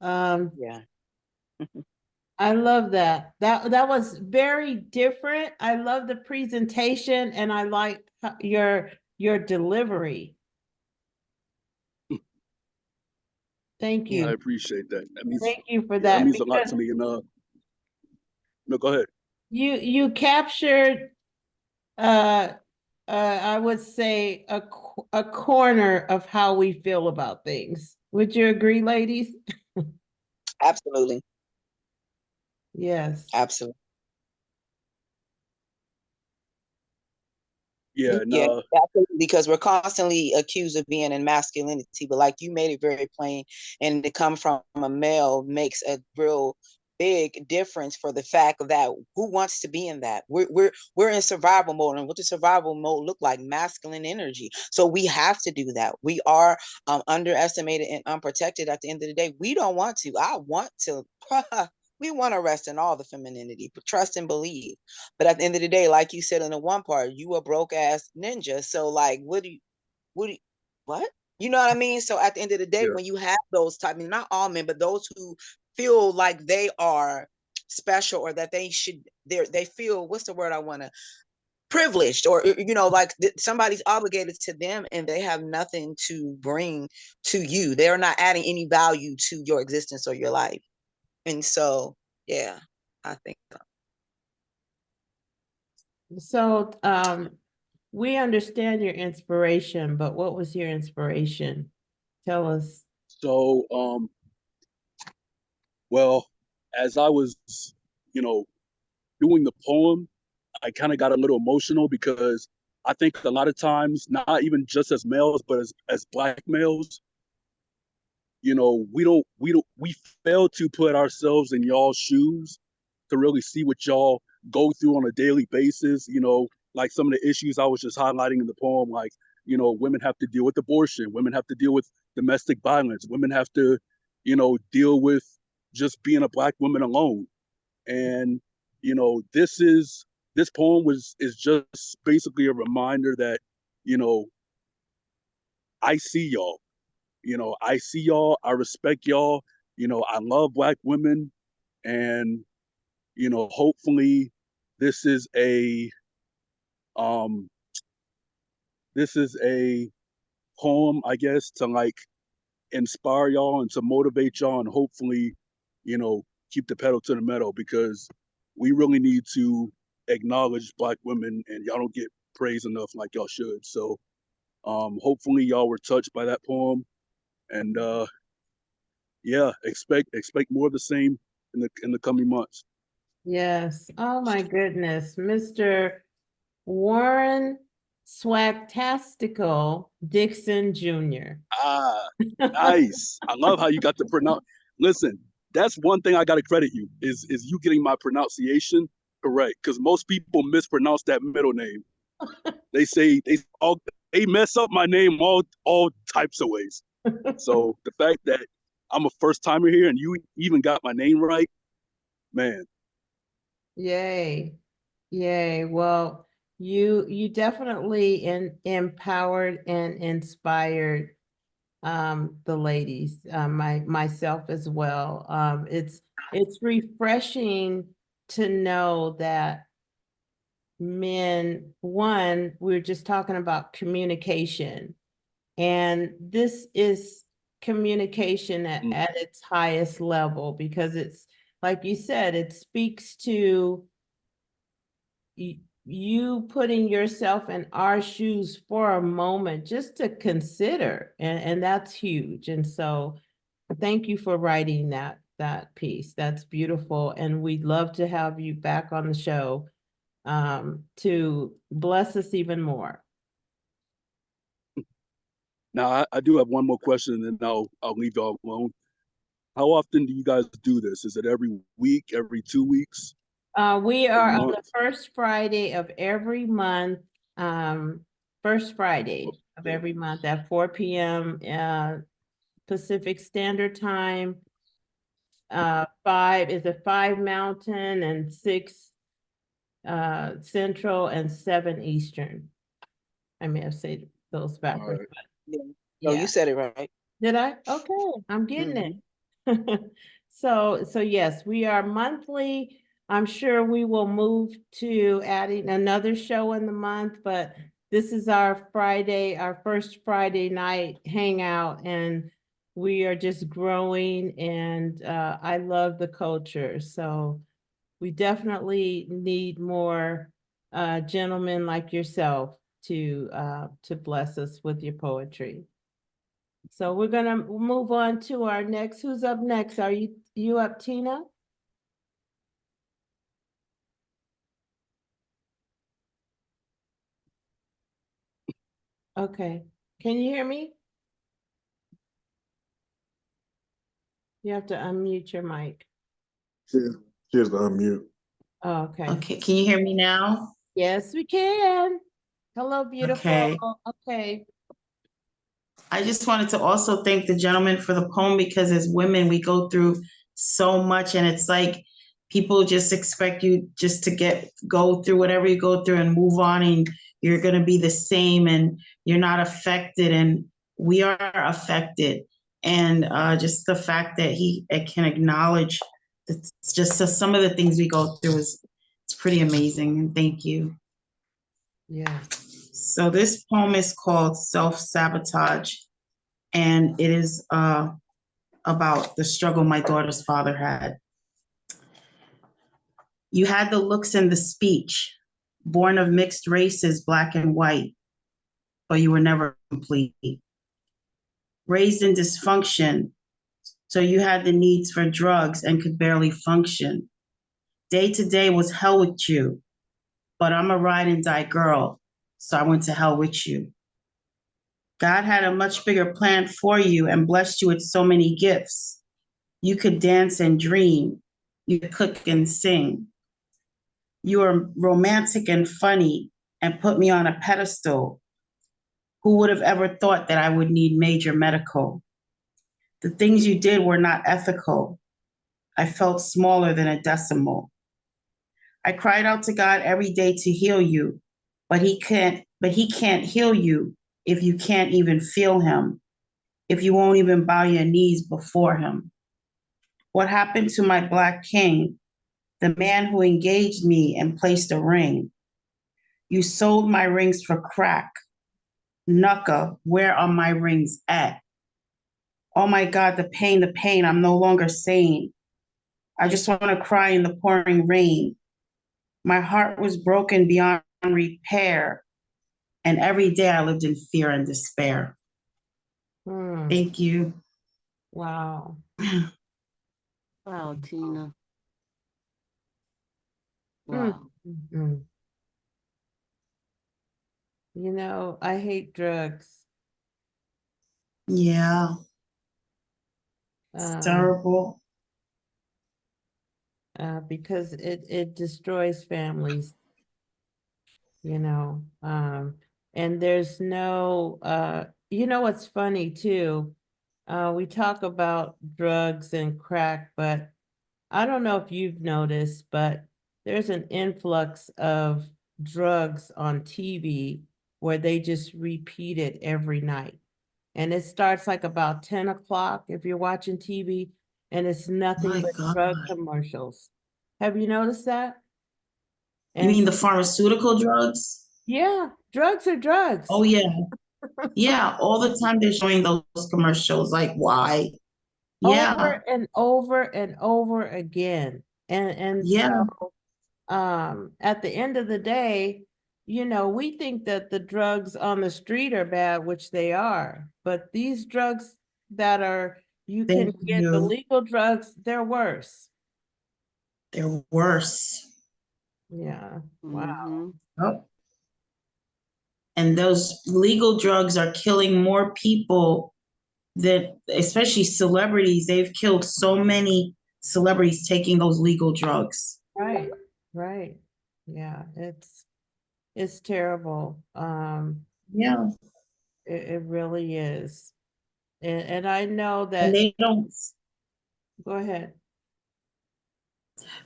Yeah. I love that. That was very different. I love the presentation and I like your delivery. Thank I you. appreciate that. Thank you for that that. means a lot to me. And no, go ahead. You captured I would say a corner of how we feel about things. Would you agree, ladies? Absolutely. Yes. Absolutely. Yeah, Yeah, no. absolutely, because we're constantly accused of being in masculinity, but like you made it very plain, and to come from a male makes a real big difference for the fact that who wants to be in that? We're in survival mode, and what does survival mode look like? Masculine energy. So we have to do that. We are underestimated and unprotected at the end of the day. We don't want to. I want to. We want to rest in all the femininity, but trust and believe. But at the end of the day, like you said in the one part, you a broke ass ninja. So like, what? You know what I mean? So at the end of the day, when you have those type, I mean, not all men, but those who feel like they are special or that they should, they feel, what's the word I want to, privileged, or like somebody's obligated to them and they have nothing to bring to you. They're not adding any value to your existence or your life. And so, yeah, I think so. So we understand your inspiration, but what was your inspiration? Tell us. So well, as I was, doing the poem, I kind of got a little emotional because I think a lot of times, not even just as males, but as black males, we fail to put ourselves in y'all's shoes to really see what y'all go through on a daily basis. Like some of the issues I was just highlighting in the poem, like, women have to deal with abortion, women have to deal with domestic violence, women have to, deal with just being a black woman alone. And, this poem is just basically a reminder that, I see y'all. I see y'all, I respect y'all, I love black women, and hopefully this is a um poem, I guess, to like inspire y'all and to motivate y'all, and hopefully, keep the pedal to the metal, because we really need to acknowledge Black women, and y'all don't get praise enough like y'all should. So hopefully y'all were touched by that poem, and yeah, expect more of the same in the coming months. Yes. Oh my goodness. Mr. Warren Swagtastical Dixon Jr. Ah, nice. I love how you got the pronounce. Listen, that's one thing I got to credit you is you getting my pronunciation correct, because most people mispronounce that middle name. They mess up my name all types of ways. So the fact that I'm a first timer here and you even got my name right, man. Yay. Yay. Well, you definitely empowered and inspired the ladies, myself as well. It's refreshing to know that men, one, we're just talking about communication, and this is communication at its highest level, because it's like you said, it speaks to you putting yourself in our shoes for a moment, just to consider, and that's huge. And so thank you for writing that piece. That's beautiful, and we'd love to have you back on the show to bless us even more. Now I do have one more question, and then I'll leave y'all alone. How often do you guys do this? Is it every week, every 2 weeks? We are on the month? first Friday of every month, first Friday of every month at 4 p.m. Pacific Standard Time. 5 Mountain and 6 Central and 7 Eastern. I may have said those backwards. Right. Yeah. No, Yeah. you said it right. Did I? Okay, I'm getting it. So yes, we are monthly. I'm sure we will move to adding another show in the month, but this is our Friday, our first Friday night hangout, and we are just growing, and I love the culture. So we definitely need more gentlemen like yourself to bless us with your poetry. So we're gonna move on to our next. Who's up next? Are you up, Tina? Okay. Can you hear me? You have to unmute your mic. She has to unmute. Oh, okay. Okay, can you hear me now? Yes, we can. Hello, beautiful. Okay. Okay. I just wanted to also thank the gentleman for the poem, because as women, we go through so much, and it's like people just expect you just to go through whatever you go through and move on, and you're going to be the same, and you're not affected, and we are affected. And just the fact that he can acknowledge that just some of the things we go through it's pretty amazing. And thank you. Yeah. So this poem is called Self-Sabotage, and it is about the struggle my daughter's father had. You had the looks and the speech, born of mixed races, Black and white, but you were never complete. Raised in dysfunction, so you had the needs for drugs and could barely function. Day to day was hell with you, but I'm a ride and die girl, so I went to hell with you. God had a much bigger plan for you and blessed you with so many gifts. You could dance and dream. You could cook and sing. You were romantic and funny and put me on a pedestal. Who would have ever thought that I would need major medical? The things you did were not ethical. I felt smaller than a decimal. I cried out to God every day to heal you, but he can't heal you if you can't even feel him, if you won't even bow your knees before him. What happened to my Black king? the man who engaged me and placed a ring. You sold my rings for crack. Nucka, where are my rings at? Oh my God, the pain, I'm no longer sane. I just want to cry in the pouring rain. My heart was broken beyond repair, and every day I lived in fear and despair. Hmm. Thank you. Wow. Wow, Tina. Mm, Wow. mm. You know, I hate drugs. Yeah, it's terrible. Because it destroys families, you know. And there's no, you know what's funny too? We talk about drugs and crack, but I don't know if you've noticed, but there's an influx of drugs on TV where they just repeat it every night. And it starts like about 10 o'clock if you're watching TV, and it's nothing My but God. drug commercials. Have you noticed that? You And mean the pharmaceutical drugs? yeah, drugs are drugs. Oh, yeah. Yeah, all the time they're showing those commercials. Like, why? Yeah, Over and over and over again. And yeah, so at the end of the day, you know, we think that the drugs on the street are bad, which they are, but these drugs that are you can thank get the you. legal drugs, they're worse. They're worse. Yeah. Wow. Mm-hmm. Oh. And those legal drugs are killing more people than, especially celebrities. They've killed so many celebrities taking those legal drugs. Right. Right. Yeah, it's terrible. Yeah, It really is. And I know and that, they don't. go ahead.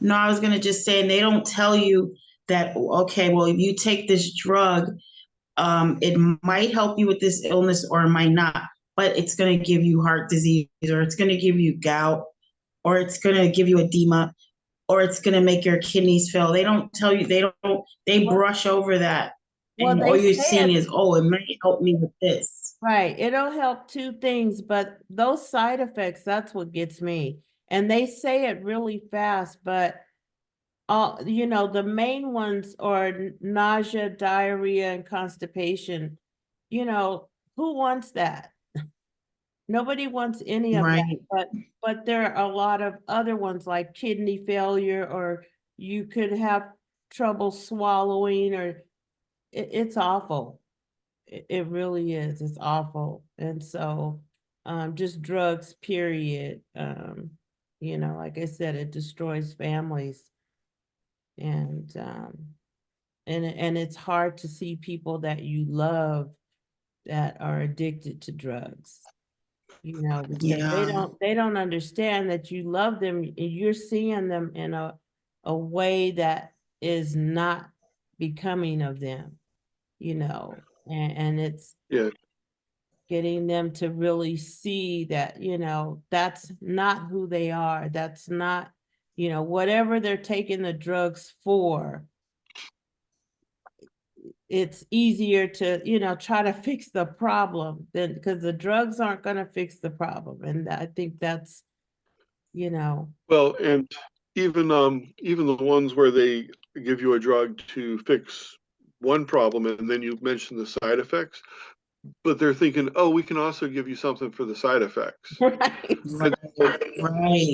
No, I was gonna just say, and they don't tell you that, okay, well, if you take this drug, it might help you with this illness or it might not, but it's gonna give you heart disease, or it's gonna give you gout, or it's gonna give you edema, or it's gonna make your kidneys fail. They don't tell you, they brush over that. Well, And all they you're say seeing it, is, oh, it might help me with this. right. It'll help two things, but those side effects, that's what gets me. And they say it really fast, but you know, the main ones are nausea, diarrhea, and constipation. You know, who wants that? Nobody wants any of that, Right. but there are a lot of other ones like kidney failure, or you could have trouble swallowing, or it's awful. It really is. It's awful. And so, just drugs, period. You know, like I said, it destroys families, and and it's hard to see people that you love that are addicted to drugs. You know, because Yeah. they don't understand that you love them. You're seeing them in a way that is not becoming of them, you know, and it's Yeah. getting them to really see that, you know, that's not who they are. That's not, you know, whatever they're taking the drugs for, it's easier to, you know, try to fix the problem than, because the drugs aren't going to fix the problem. And I think that's, you know, Well, and even the ones where they give you a drug to fix one problem and then you mention the side effects, but they're thinking, oh, we can also give you something for the side effects. right. Right. And so Right.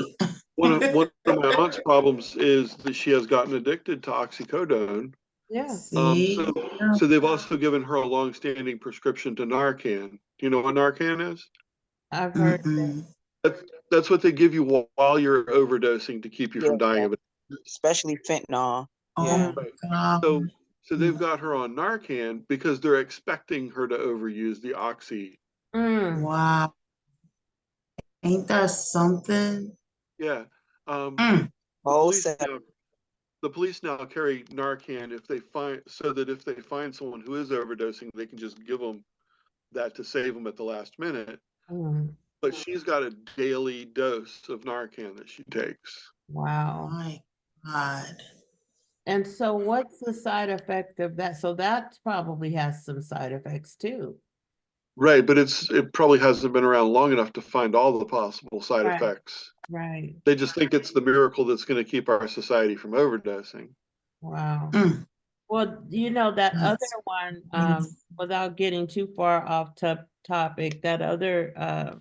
one of my aunt's problems is that she has gotten addicted to oxycodone. Yeah, See? So Yeah. so they've also given her a long-standing prescription to Narcan. Do you know what Narcan is? I've heard that. Mm-mm. That's what they give you while you're overdosing to keep you Yeah, from dying of it. especially fentanyl. Oh Yeah. my Mm, God. So they've got her on Narcan because they're expecting her to overuse the oxy. mm. Wow. Ain't that something? Yeah. Mm. The Whole police set. now the police now carry Narcan if they find so that if they find someone who is overdosing, they can just give them that to save them at the last minute. Mm. But she's got a daily dose of Narcan that she takes. Wow. My God. And so what's the side effect of that? So that probably has some side effects too. Right, but it probably hasn't been around long enough to find all the possible side Right. effects. Right. They just think it's the miracle that's going to keep our society from overdosing. Wow. Mm, Well, you know, that other that's one, crazy. without getting too far off topic, that other,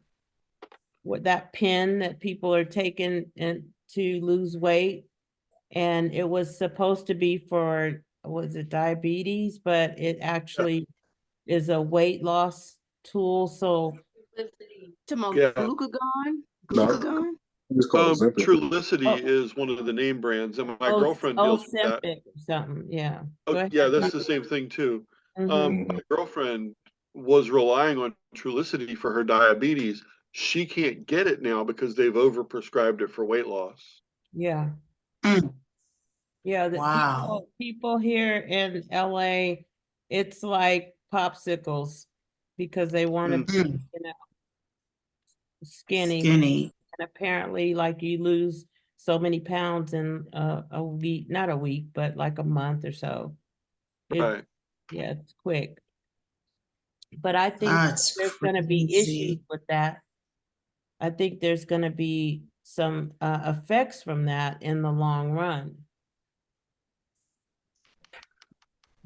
what that pen that people are taking and to lose weight, and it was supposed to be for, was it diabetes, but it actually is a weight loss tool. So To my Yeah. glucagon? No, Glucagon? it's called Ozempic. Trulicity Oh. is one of the name brands, and my girlfriend deals with that. Ozempic or something, yeah. Go Oh, ahead. yeah, that's the same thing too. Mhm. My girlfriend was relying on Trulicity for her diabetes. She can't get it now because they've overprescribed it for weight loss. Yeah. Mm, Yeah, the wow. people here in LA, it's like popsicles because they want to Mm. be, Mm, you know, skinny. skinny. And apparently, like you lose so many pounds in a week, not a week, but like a month or so. It's Right. yeah, it's quick. But I think That's there's going to be issues crazy. with that. I think there's going to be some effects from that in the long run.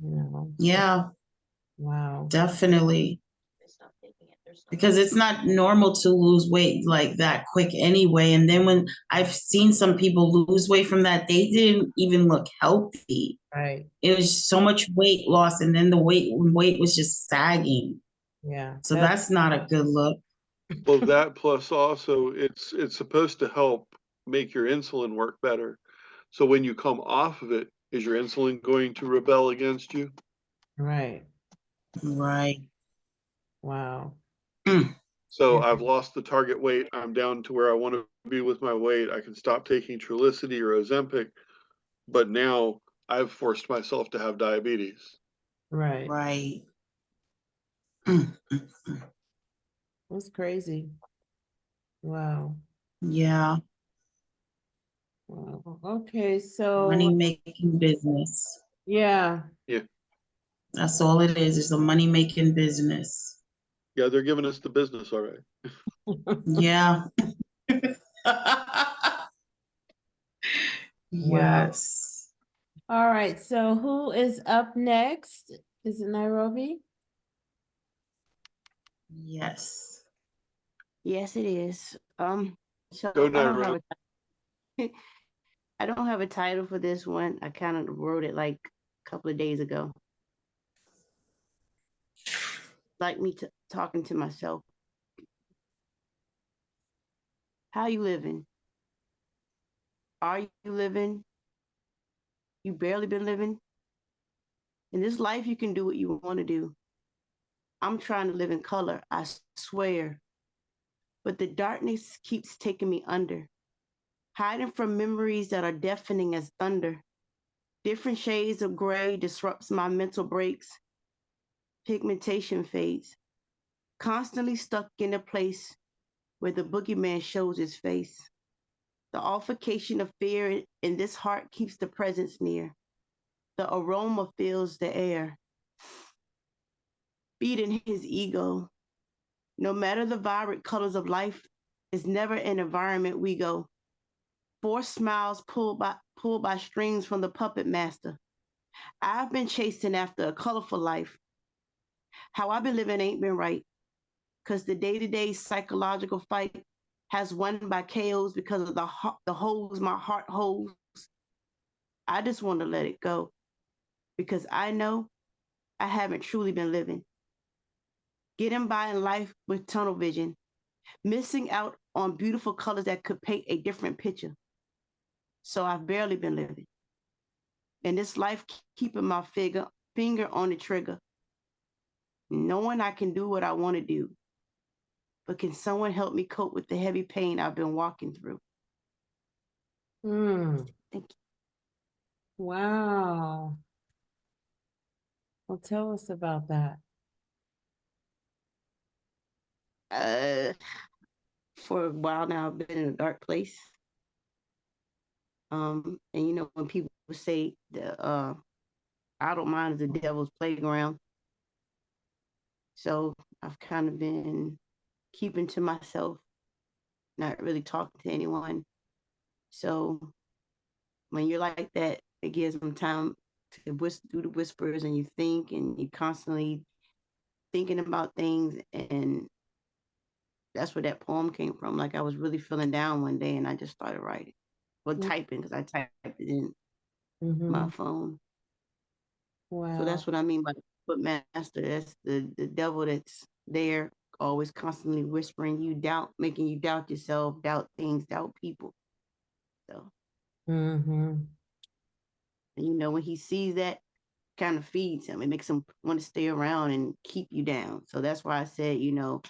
You know, so, Yeah, wow. definitely. Because it's not normal to lose weight like that quick anyway. And then when I've seen some people lose weight from that, they didn't even look healthy. Right. It was so much weight loss, and then the weight was just sagging. Yeah. So that's not a good look. Well, that plus also it's supposed to help make your insulin work better. So when you come off of it, is your insulin going to rebel against you? right. Right. Wow. Mm, So Yeah. I've lost the target weight. I'm down to where I want to be with my weight. I can stop taking Trulicity or Ozempic, but now I've forced myself to have diabetes. Right. right. Mm, mm, mm. That's crazy. Wow. Yeah. Wow. Okay, so Money making business. yeah. Yeah. That's all it is. It's a money making business. Yeah, they're giving us the business already. Yeah. Wow. Yes. All right, so who is up next? Is it Nairobi? Yes. Yes, it is. So Go I don't have Nairobi. a I don't have a title for this one. I kind of wrote it like a couple of days ago. Like me talking to myself. How you living? Are you living? You barely been living? In this life, you can do what you want to do. I'm trying to live in color, I swear. But the darkness keeps taking me under, hiding from memories that are deafening as thunder. Different shades of gray disrupts my mental breaks. Pigmentation fades, constantly stuck in a place where the boogeyman shows his face. The altercation of fear in this heart keeps the presence near. The aroma fills the air, feeding his ego. No matter the vibrant colors of life, is never an environment we go. Forced smiles pulled by strings from the puppet master. I've been chasing after a colorful life. How I've been living ain't been right. Because the day-to-day psychological fight has won by KOs because of the holes my heart holds. I just want to let it go because I know I haven't truly been living. Getting by in life with tunnel vision, missing out on beautiful colors that could paint a different picture. So I've barely been living. And this life keeping my finger on the trigger, knowing I can do what I want to do. But can someone help me cope with the heavy pain I've been walking through? Hmm. Thank Wow. Well, tell us about that. you. For a while now, I've been in a dark place. And you know, when people say I don't mind is the devil's playground. So I've kind of been keeping to myself, not really talking to anyone. So when you're like that, it gives them time to do the whispers, and you think, and you constantly thinking about things. And that's where that poem came from. Like, I was really feeling down one day and I just started writing. Well, typing, because I typed it in my phone. So that's Wow. what I mean by foot master. That's the devil that's there, always constantly whispering you doubt, making you doubt yourself, doubt things, doubt people. So, Mm-hmm. and you know, when he sees that, kind of feeds him. It makes him want to stay around and keep you down. So that's why I said, you know,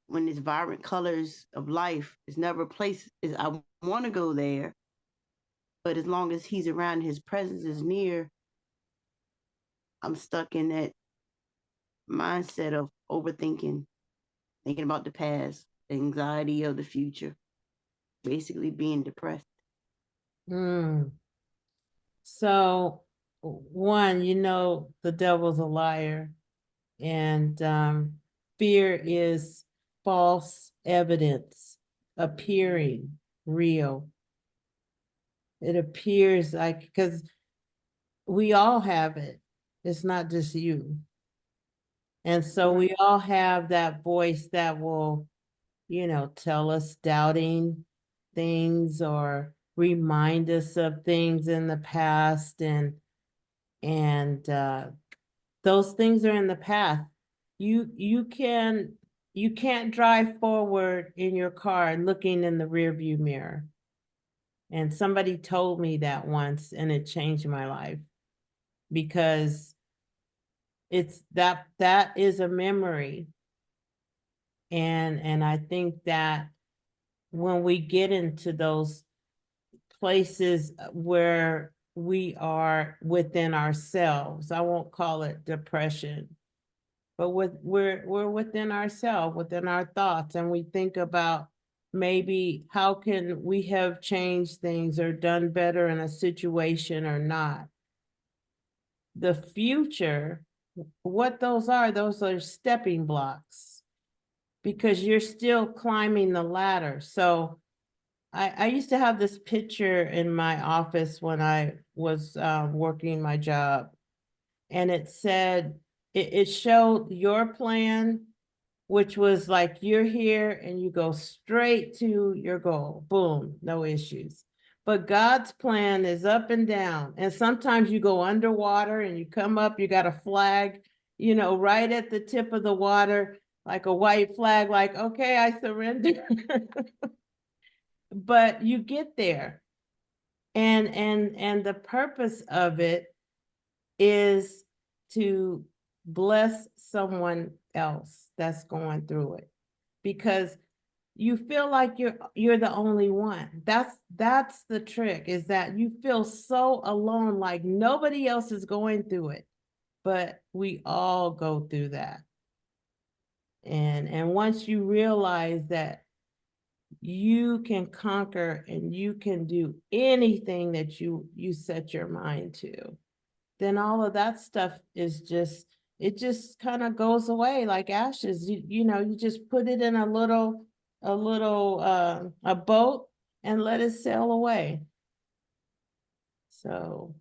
when it's vibrant colors of life, it's never a place. I want to go there, but as long as he's around, his presence is near, I'm stuck in that mindset of overthinking, thinking about the past, anxiety of the future, basically being depressed. Mm. So, one, you know, the devil's a liar, and fear is false evidence appearing real. It appears like, because we all have it. It's not just you. And so we all have that voice that will, you know, tell us doubting things or remind us of things in the past, and those things are in the past. You can't drive forward in your car looking in the rearview mirror. And somebody told me that once, and it changed my life, because it's that is a memory. And I think that when we get into those places where we are within ourselves, I won't call it depression, but we're within ourselves, within our thoughts, and we think about maybe how can we have changed things or done better in a situation or not. The future, what those are stepping blocks, because you're still climbing the ladder. So I used to have this picture in my office when I was working my job, and it said, it showed your plan, which was like you're here and you go straight to your goal. Boom, no issues. But God's plan is up and down. And sometimes you go underwater and you come up, you got a flag, you know, right at the tip of the water, like a white flag, like, okay, I surrender. But you get there. And the purpose of it is to bless someone else that's going through it, because you feel like you're the only one. That's the trick, is that you feel so alone, like nobody else is going through it, but we all go through that. And once you realize that you can conquer and you can do anything that you set your mind to, then all of that stuff is just, it just kind of goes away like ashes. You know, you just put it in a boat and let it sail away. So,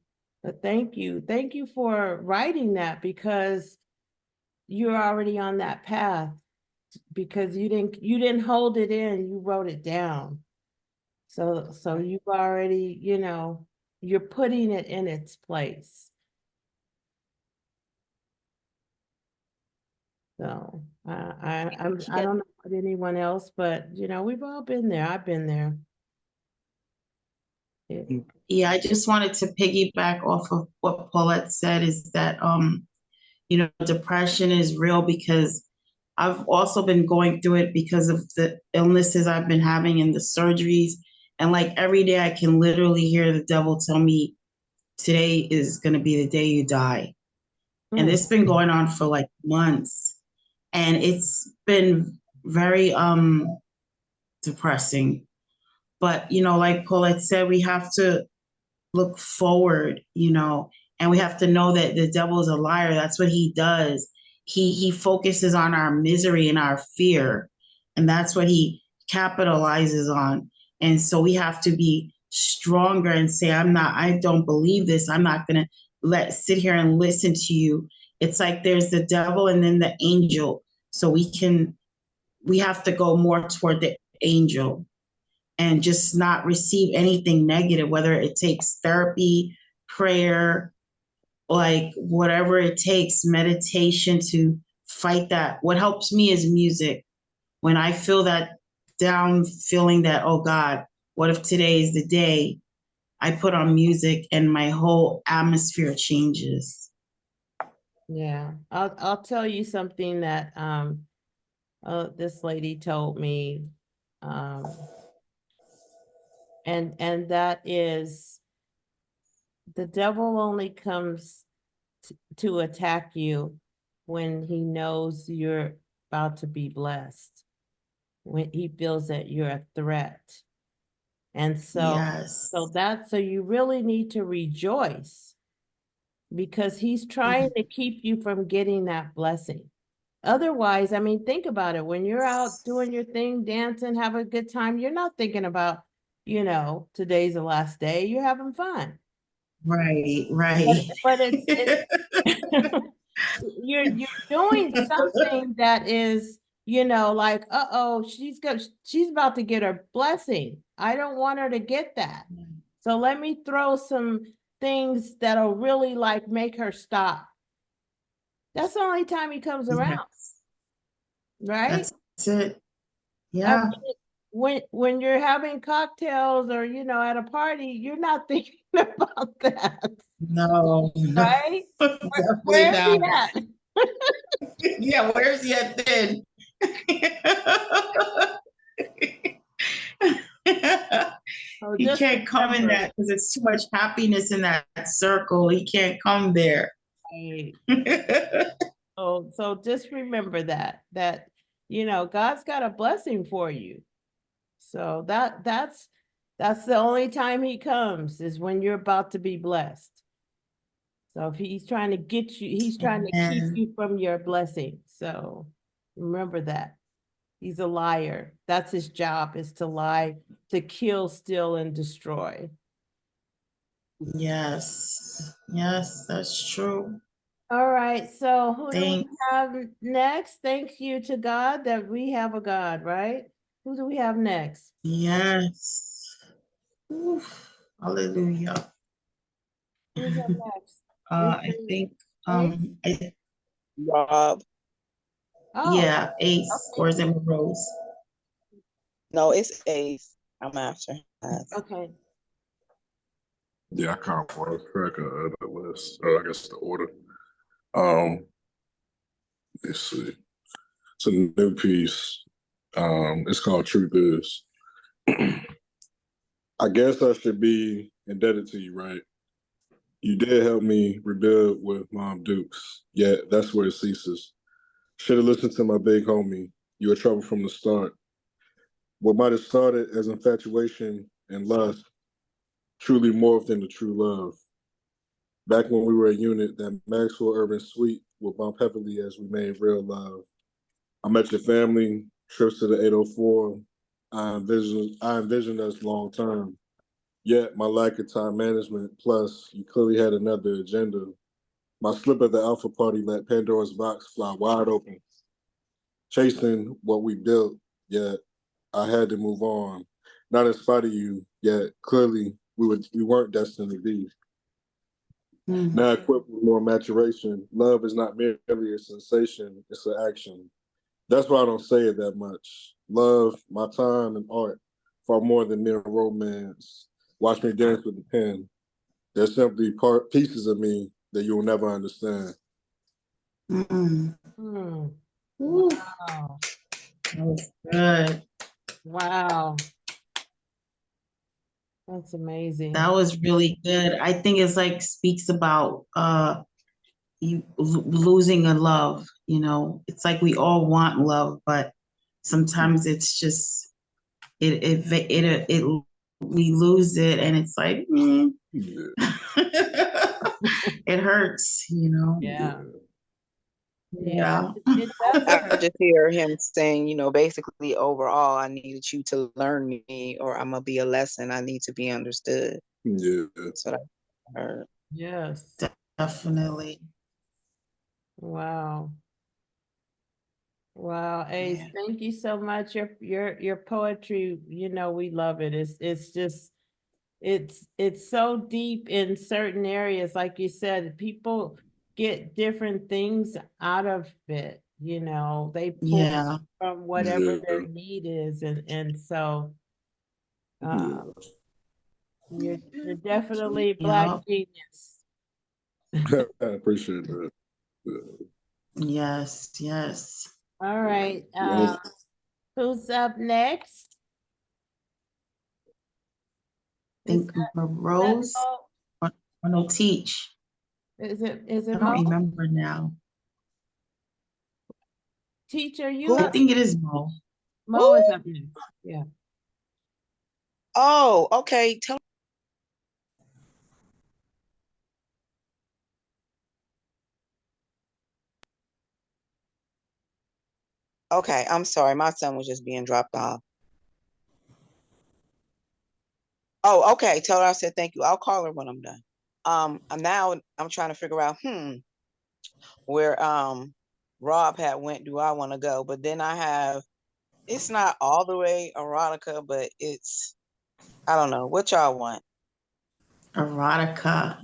but thank you for writing that, because you're already on that path, because you didn't hold it in, you wrote it down. So you've already, you know, you're putting it in its place. So I don't know about anyone else, but you know, we've all been there. I've been there. Yeah, I just wanted to piggyback off of what Paulette said, is that you know, depression is real, because I've also been going through it because of the illnesses I've been having and the surgeries. And like every day I can literally hear the devil tell me, today is going to be the day you die. And it's been going on for like months. And it's been very depressing. But, like Paulette said, we have to look forward, and we have to know that the devil is a liar. That's what he does. He focuses on our misery and our fear, and that's what he capitalizes on. And so we have to be stronger and say, I don't believe this. I'm not going to sit here and listen to you. It's like there's the devil and then the angel. So we have to go more toward the angel and just not receive anything negative, whether it takes therapy, prayer, like whatever it takes, meditation to fight that. What helps me is music. When I feel that down feeling that, oh God, what if today is the day? I put on music and my whole atmosphere changes. Yeah, I'll tell you something that this lady told me, and that is, the devil only comes to attack you when he knows you're about to be blessed, when he feels that you're a threat. And Yes. so you really need to rejoice, because he's trying to keep you from getting that blessing. Otherwise, I mean, think about it. When you're out doing your thing, dancing, have a good time, you're not thinking about, today's the last day. You're having fun. Right. But it's you're doing something that is, like, she's about to get her blessing. I don't want her to get that. So let me throw some things that'll really like make her stop. That's the only time he comes around. Yes. Right? That's it. I Yeah. mean, when you're having cocktails or, at a party, you're not thinking about that. No. Right? Definitely Where's he not. at? Yeah, where's he at then? So He just can't come in remember, that because it's too much happiness in that circle. He can't come there. right. So just remember that God's got a blessing for you. So that's the only time he comes, is when you're about to be blessed. So if he's trying to get you, he's trying to keep Amen. you from your blessing. So remember that. He's a liar. That's his job, is to lie, to kill, steal, and destroy. Yes. Yes, that's true. All right. So who do we Thanks. have next? Thank you to God that we have a God, right? Who do we have next? Yes. Oof. Hallelujah. Who's up next? I think Rob. Oh, yeah, Ace okay. or is it Rose? No, it's Ace. I'm after. Okay. Yeah, I kind of lost track of the list, or I guess the order. Let's see. It's a new piece. It's called Truth Is. I guess I should be indebted to you, right? You did help me rebuild with Mom Dukes, yet that's where it ceases. Should have listened to my big homie. You were trouble from the start. What might have started as infatuation and lust truly morphed into true love. Back when we were a unit, that Maxwell Urban Suite would bump heavily as we made real love. I met your family, trips to the 804. I envisioned us long term. Yet my lack of time management, plus you clearly had another agenda. My slip at the Alpha Party let Pandora's box fly wide open, chasing what we built, yet I had to move on. Not in spite of you, yet clearly we weren't destined to be. Now equipped with more maturation, love is not merely a sensation, it's an action. That's why I don't say it that much. Love, my time, and art, far more than mere romance. Watch me dance with the pen. There's simply pieces of me that you'll never understand. Wow. That was good. Wow. That's amazing. That was really good. I think it's like speaks about you losing a love, It's like we all want love, but sometimes it's just it we lose it, and it's like, Yeah. it hurts, you know. Yeah. Yeah. It does I hurt. just hear him saying, basically overall, I needed you to learn me, or I'm gonna be a lesson. I need to be understood. Yeah. That's what I heard. Yes. Definitely. Wow. Wow, Ace, Yeah. thank you so much. Your poetry, we love it. It's just it's so deep in certain areas. Like you said, people get different things out of it, they pull Yeah. from whatever Yeah. their need is. And so Yeah. you're definitely Black Yep. genius. I appreciate that. Yeah. Yes. Yes. All right. Yes. Who's up next? I Is think that Rose or no Teach. is it I don't Mo? remember now. Teacher, you Who? I up? think it is Mo. Mo is up next. Yeah. Oh, okay. Tell. Okay, I'm sorry. My son was just being dropped off. Oh, okay. Tell her I said thank you. I'll call her when I'm done. I'm trying to figure out where Rob had went. Do I want to go? But then it's not all the way erotica, but it's, I don't know what y'all want. Erotica.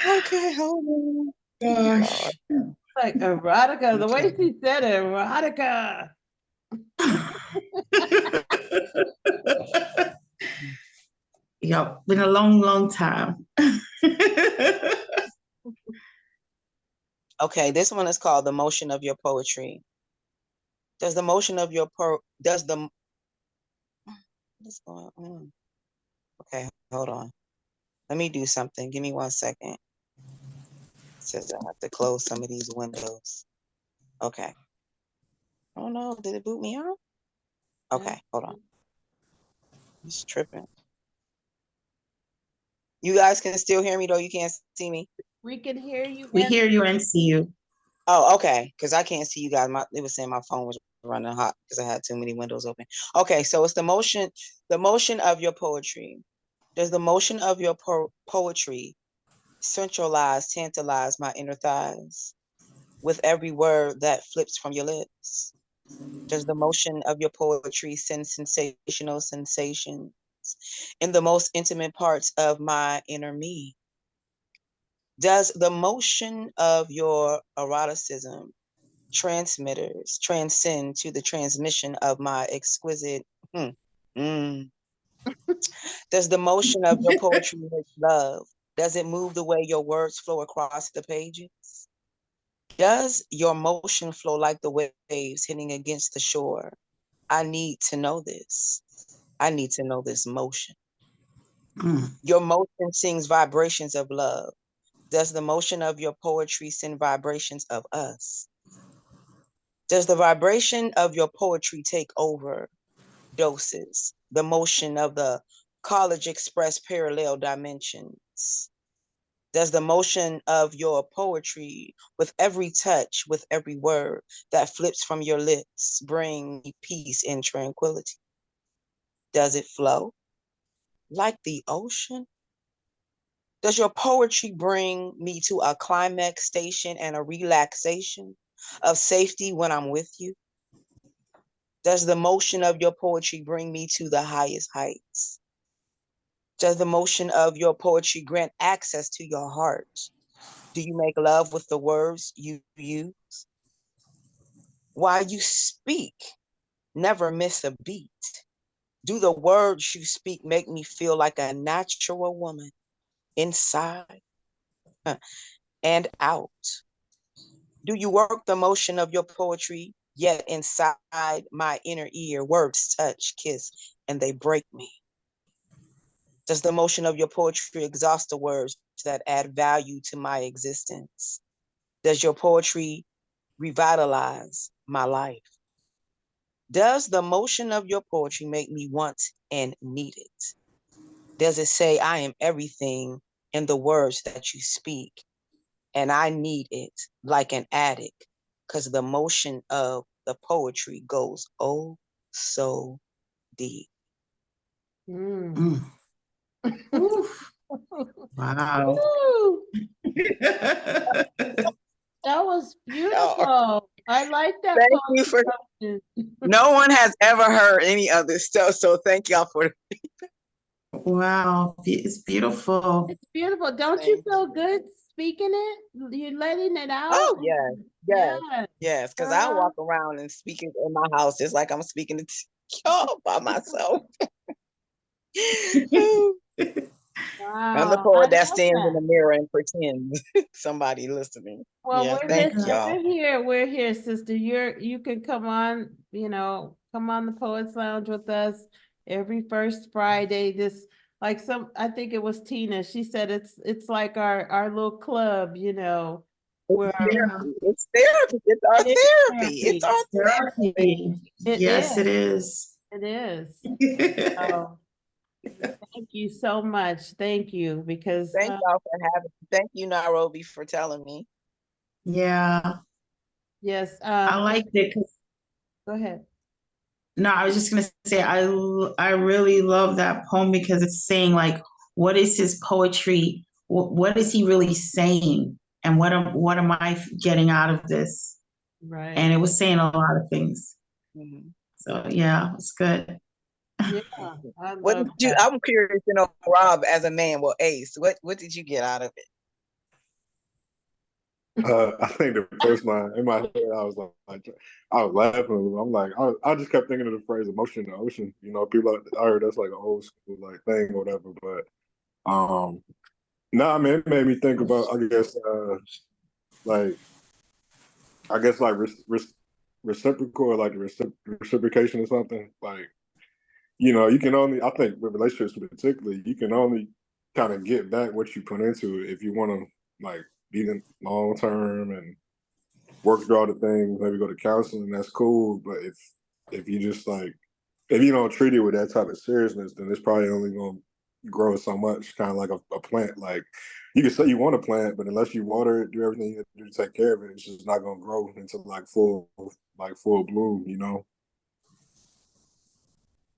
Okay, hold on. Gosh. Like erotica, the way she said it, erotica. Yep, been a long, long time. Okay, this one is called The Motion of Your Poetry. Does the motion of your what's going on? Okay, hold on. Let me do something. Give me 1 second. It says I have to close some of these windows. Okay. Oh no, did it boot me out? Okay, hold on. It's tripping. You guys can still hear me though, you can't see me. We can hear you. We hear you and see you. Oh, okay. Because I can't see you guys. It was saying my phone was running hot because I had too many windows open. Okay, so it's the motion of your poetry. Does the motion of your poetry centralize, tantalize my inner thighs with every word that flips from your lips? Does the motion of your poetry send sensational sensations in the most intimate parts of my inner me? Does the motion of your eroticism transmitters transcend to the transmission of my exquisite Does the motion of your poetry make love? Does it move the way your words flow across the pages? Does your motion flow like the waves hitting against the shore? I need to know this. I need to know this motion. Your motion sings vibrations of love. Does the motion of your poetry send vibrations of us? Does the vibration of your poetry take over doses, the motion of the college express parallel dimensions? Does the motion of your poetry, with every touch, with every word that flips from your lips, bring me peace and tranquility? Does it flow like the ocean? Does your poetry bring me to a climax station and a relaxation of safety when I'm with you? Does the motion of your poetry bring me to the highest heights? Does the motion of your poetry grant access to your heart? Do you make love with the words you use? While you speak, never miss a beat. Do the words you speak make me feel like a natural woman inside and out? Do you work the motion of your poetry, yet inside my inner ear, words touch, kiss, and they break me? Does the motion of your poetry exhaust the words that add value to my existence? Does your poetry revitalize my life? Does the motion of your poetry make me want and need it? Does it say I am everything in the words that you speak, and I need it like an addict, because the motion of the poetry goes oh so deep. Mm. Oof. Wow. Woo! That was beautiful. I like that Thank you for, poem. no one has ever heard any of this stuff, so thank y'all for Wow. It's beautiful. It's beautiful. Don't you Thank feel good speaking it? You're letting it out? Oh yes, yes, Yes. yes. Because I girl. walk around and speaking in my house just like I'm speaking to y'all by myself. I'm the Wow. I poet that love stands in that. the mirror and pretends somebody listening. Well, Yeah, thank y'all. we're here, sister. You can come on, come on the Poets Lounge with us every first Friday. I think it was Tina. She said it's like our little club, where Yeah. It's therapy. It's our it is therapy. It's our therapy. Therapy. It Yes, it is. is. It is. Oh, thank you so much. Thank you, because Thank y'all for having me. Thank you, Nairobi, for telling me. Yeah. yes, I liked it 'cause go ahead. no, I was just gonna say I really love that poem because it's saying like what is his poetry? What is he really saying? And what am I getting out of this? Right. And it was saying a lot of things. Mhm. So yeah, it's good. Yeah, I What love did you? that. I'm curious to know, Rob, as a man, well, Ace, what did you get out of it? I think the first line in my head, I was laughing a little. I'm like, I just kept thinking of the phrase "emotion in the ocean." You know, people, I heard that's like an old school like thing or whatever. But no, I mean, it made me think about, like, like reciprocal or like reciprocation or something. Like, you can only, I think with relationships particularly, you can only kind of get back what you put into it if you want to like be in long term and work through all the things, maybe go to counseling, that's cool. But if you just like, if you don't treat it with that type of seriousness, then it's probably only going to grow so much, kind of like a plant. Like you can say you want a plant, but unless you water it, do everything you have to do to take care of it, it's just not going to grow into like full bloom, you know?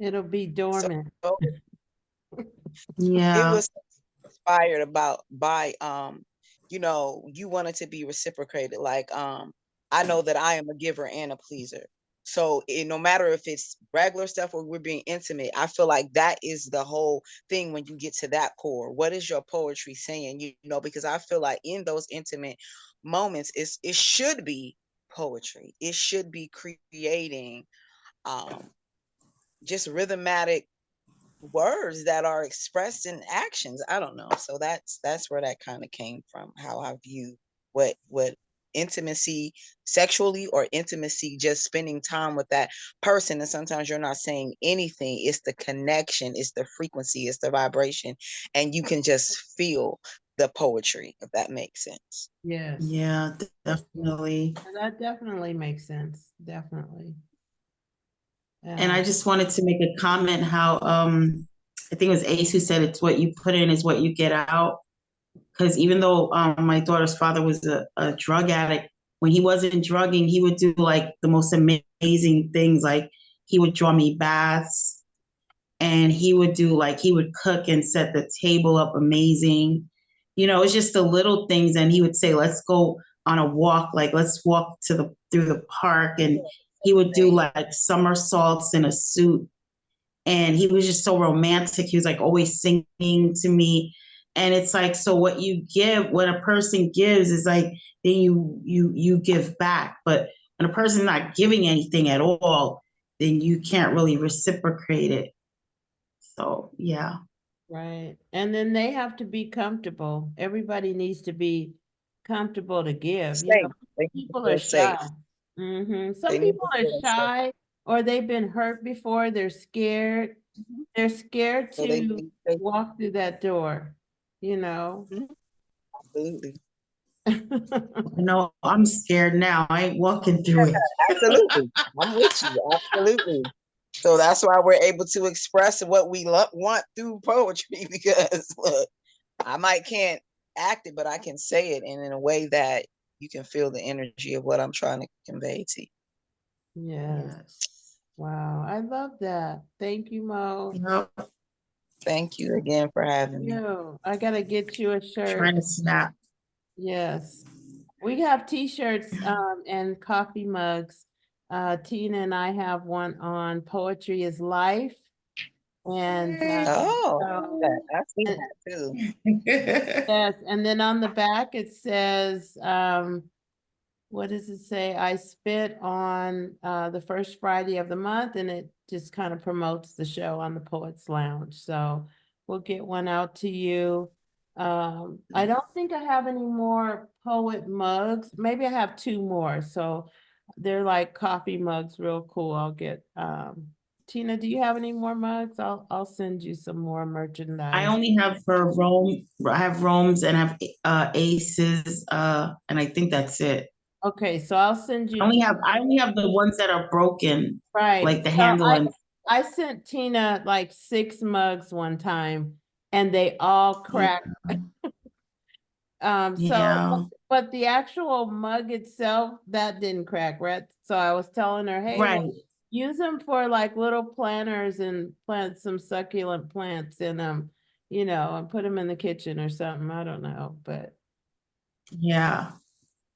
It'll be dormant. So it Yeah. was inspired by you wanted to be reciprocated. Like I know that I am a giver and a pleaser. So no matter if it's regular stuff or we're being intimate, I feel like that is the whole thing when you get to that core. What is your poetry saying? Because I feel like in those intimate moments, it should be poetry. It should be creating just rhythmatic words that are expressed in actions. I don't know. So that's where that kind of came from, how I view what intimacy sexually or intimacy just spending time with that person. And sometimes you're not saying anything. It's the connection, it's the frequency, it's the vibration, and you can just feel the poetry, if that makes sense. Yes. Yeah, definitely. That definitely makes sense. Definitely. And I just wanted to make a comment how I think it was Ace who said it's what you put in is what you get out. Because even though my daughter's father was a drug addict, when he wasn't drugging, he would do like the most amazing things. Like he would draw me baths, and he would cook and set the table up amazing. It's just the little things. And he would say, let's go on a walk, like let's walk through the park. And he would do like somersaults in a suit. And he was just so romantic. He was like always singing to me. And it's like, so what you give, when a person gives is like, then you give back. But when a person's not giving anything at all, then you can't really reciprocate it. So yeah. Right. And then they have to be comfortable. Everybody needs to be comfortable to give. Safe. They need to People feel are shy. safe. Some They need people to are feel safe. shy, or they've been hurt before. They're scared. They're scared So they to need safe. walk through that door, Absolutely. No, I'm scared now. I ain't walking through it. Absolutely. I'm with you. Absolutely. So that's why we're able to express what we want through poetry because look, I might can't act it, but I can say it and in a way that you can feel the energy of what I'm trying to convey to you. Yes. Wow. I love that. Thank you, Mo. Yep. Thank you again for having me. Yo, I gotta get you a shirt. Trying to snap. Yes. We have t-shirts and coffee mugs. Tina and I have one on Poetry is Life. And Oh, so- I see that too. yes, and then on the back it says, what does it say? I spit on the first Friday of the month, and it just kind of promotes the show on the Poets Lounge. So we'll get one out to you. I don't think I have any more poet mugs. Maybe I have 2 more. So they're like coffee mugs, real cool. I'll get Tina, do you have any more mugs? I'll send you some more merchandise. I only have for Rome. I have Rome's and I have Aces. And I think that's it. Okay, so I'll send you. I only have the ones that are broken, Right. like the So handle and I sent Tina like 6 mugs one time and they all cracked. yeah. But the actual mug itself, that didn't crack, right? So I was telling her, hey, well, Right. use them for like little planters and plant some succulent plants in them, and put them in the kitchen or something. I don't know, but Yeah.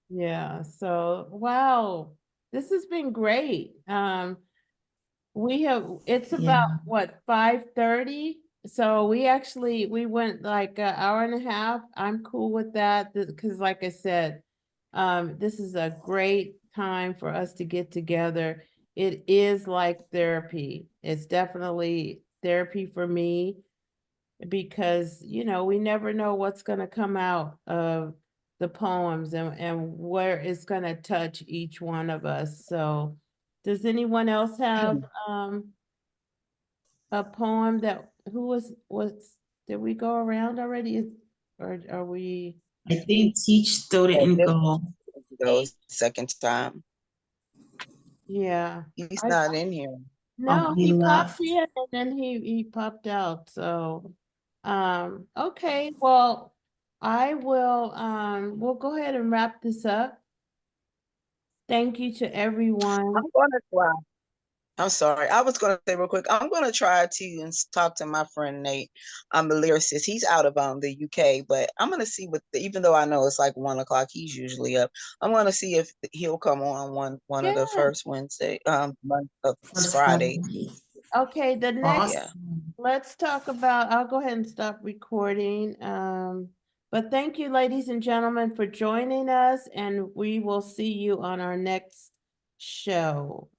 yeah. So, wow, this has been great. It's about what, 5:30? So we went like an hour and a half. I'm cool with that because like I said, this is a great time for us to get together. It is like therapy. It's definitely therapy for me because, we never know what's going to come out of the poems and where it's going to touch each one of us. So does anyone else have a poem did we go around already? Or are we? I think Teach still didn't go. Goes second time. Yeah. He's not in here. No, he he left. popped in and then he popped out. So, okay, well, we'll go ahead and wrap this up. Thank you to everyone. I'm gonna try. I'm sorry. I was gonna say real quick. I'm gonna try to talk to my friend Nate. I'm a lyricist. He's out of the UK, but I'm gonna see even though I know it's like 1 o'clock, he's usually up. I'm gonna see if he'll come on one of the first Wednesday, month of Friday. Okay, the next Awesome. let's talk about, I'll go ahead and stop recording. But thank you, ladies and gentlemen, for joining us, and we will see you on our next show.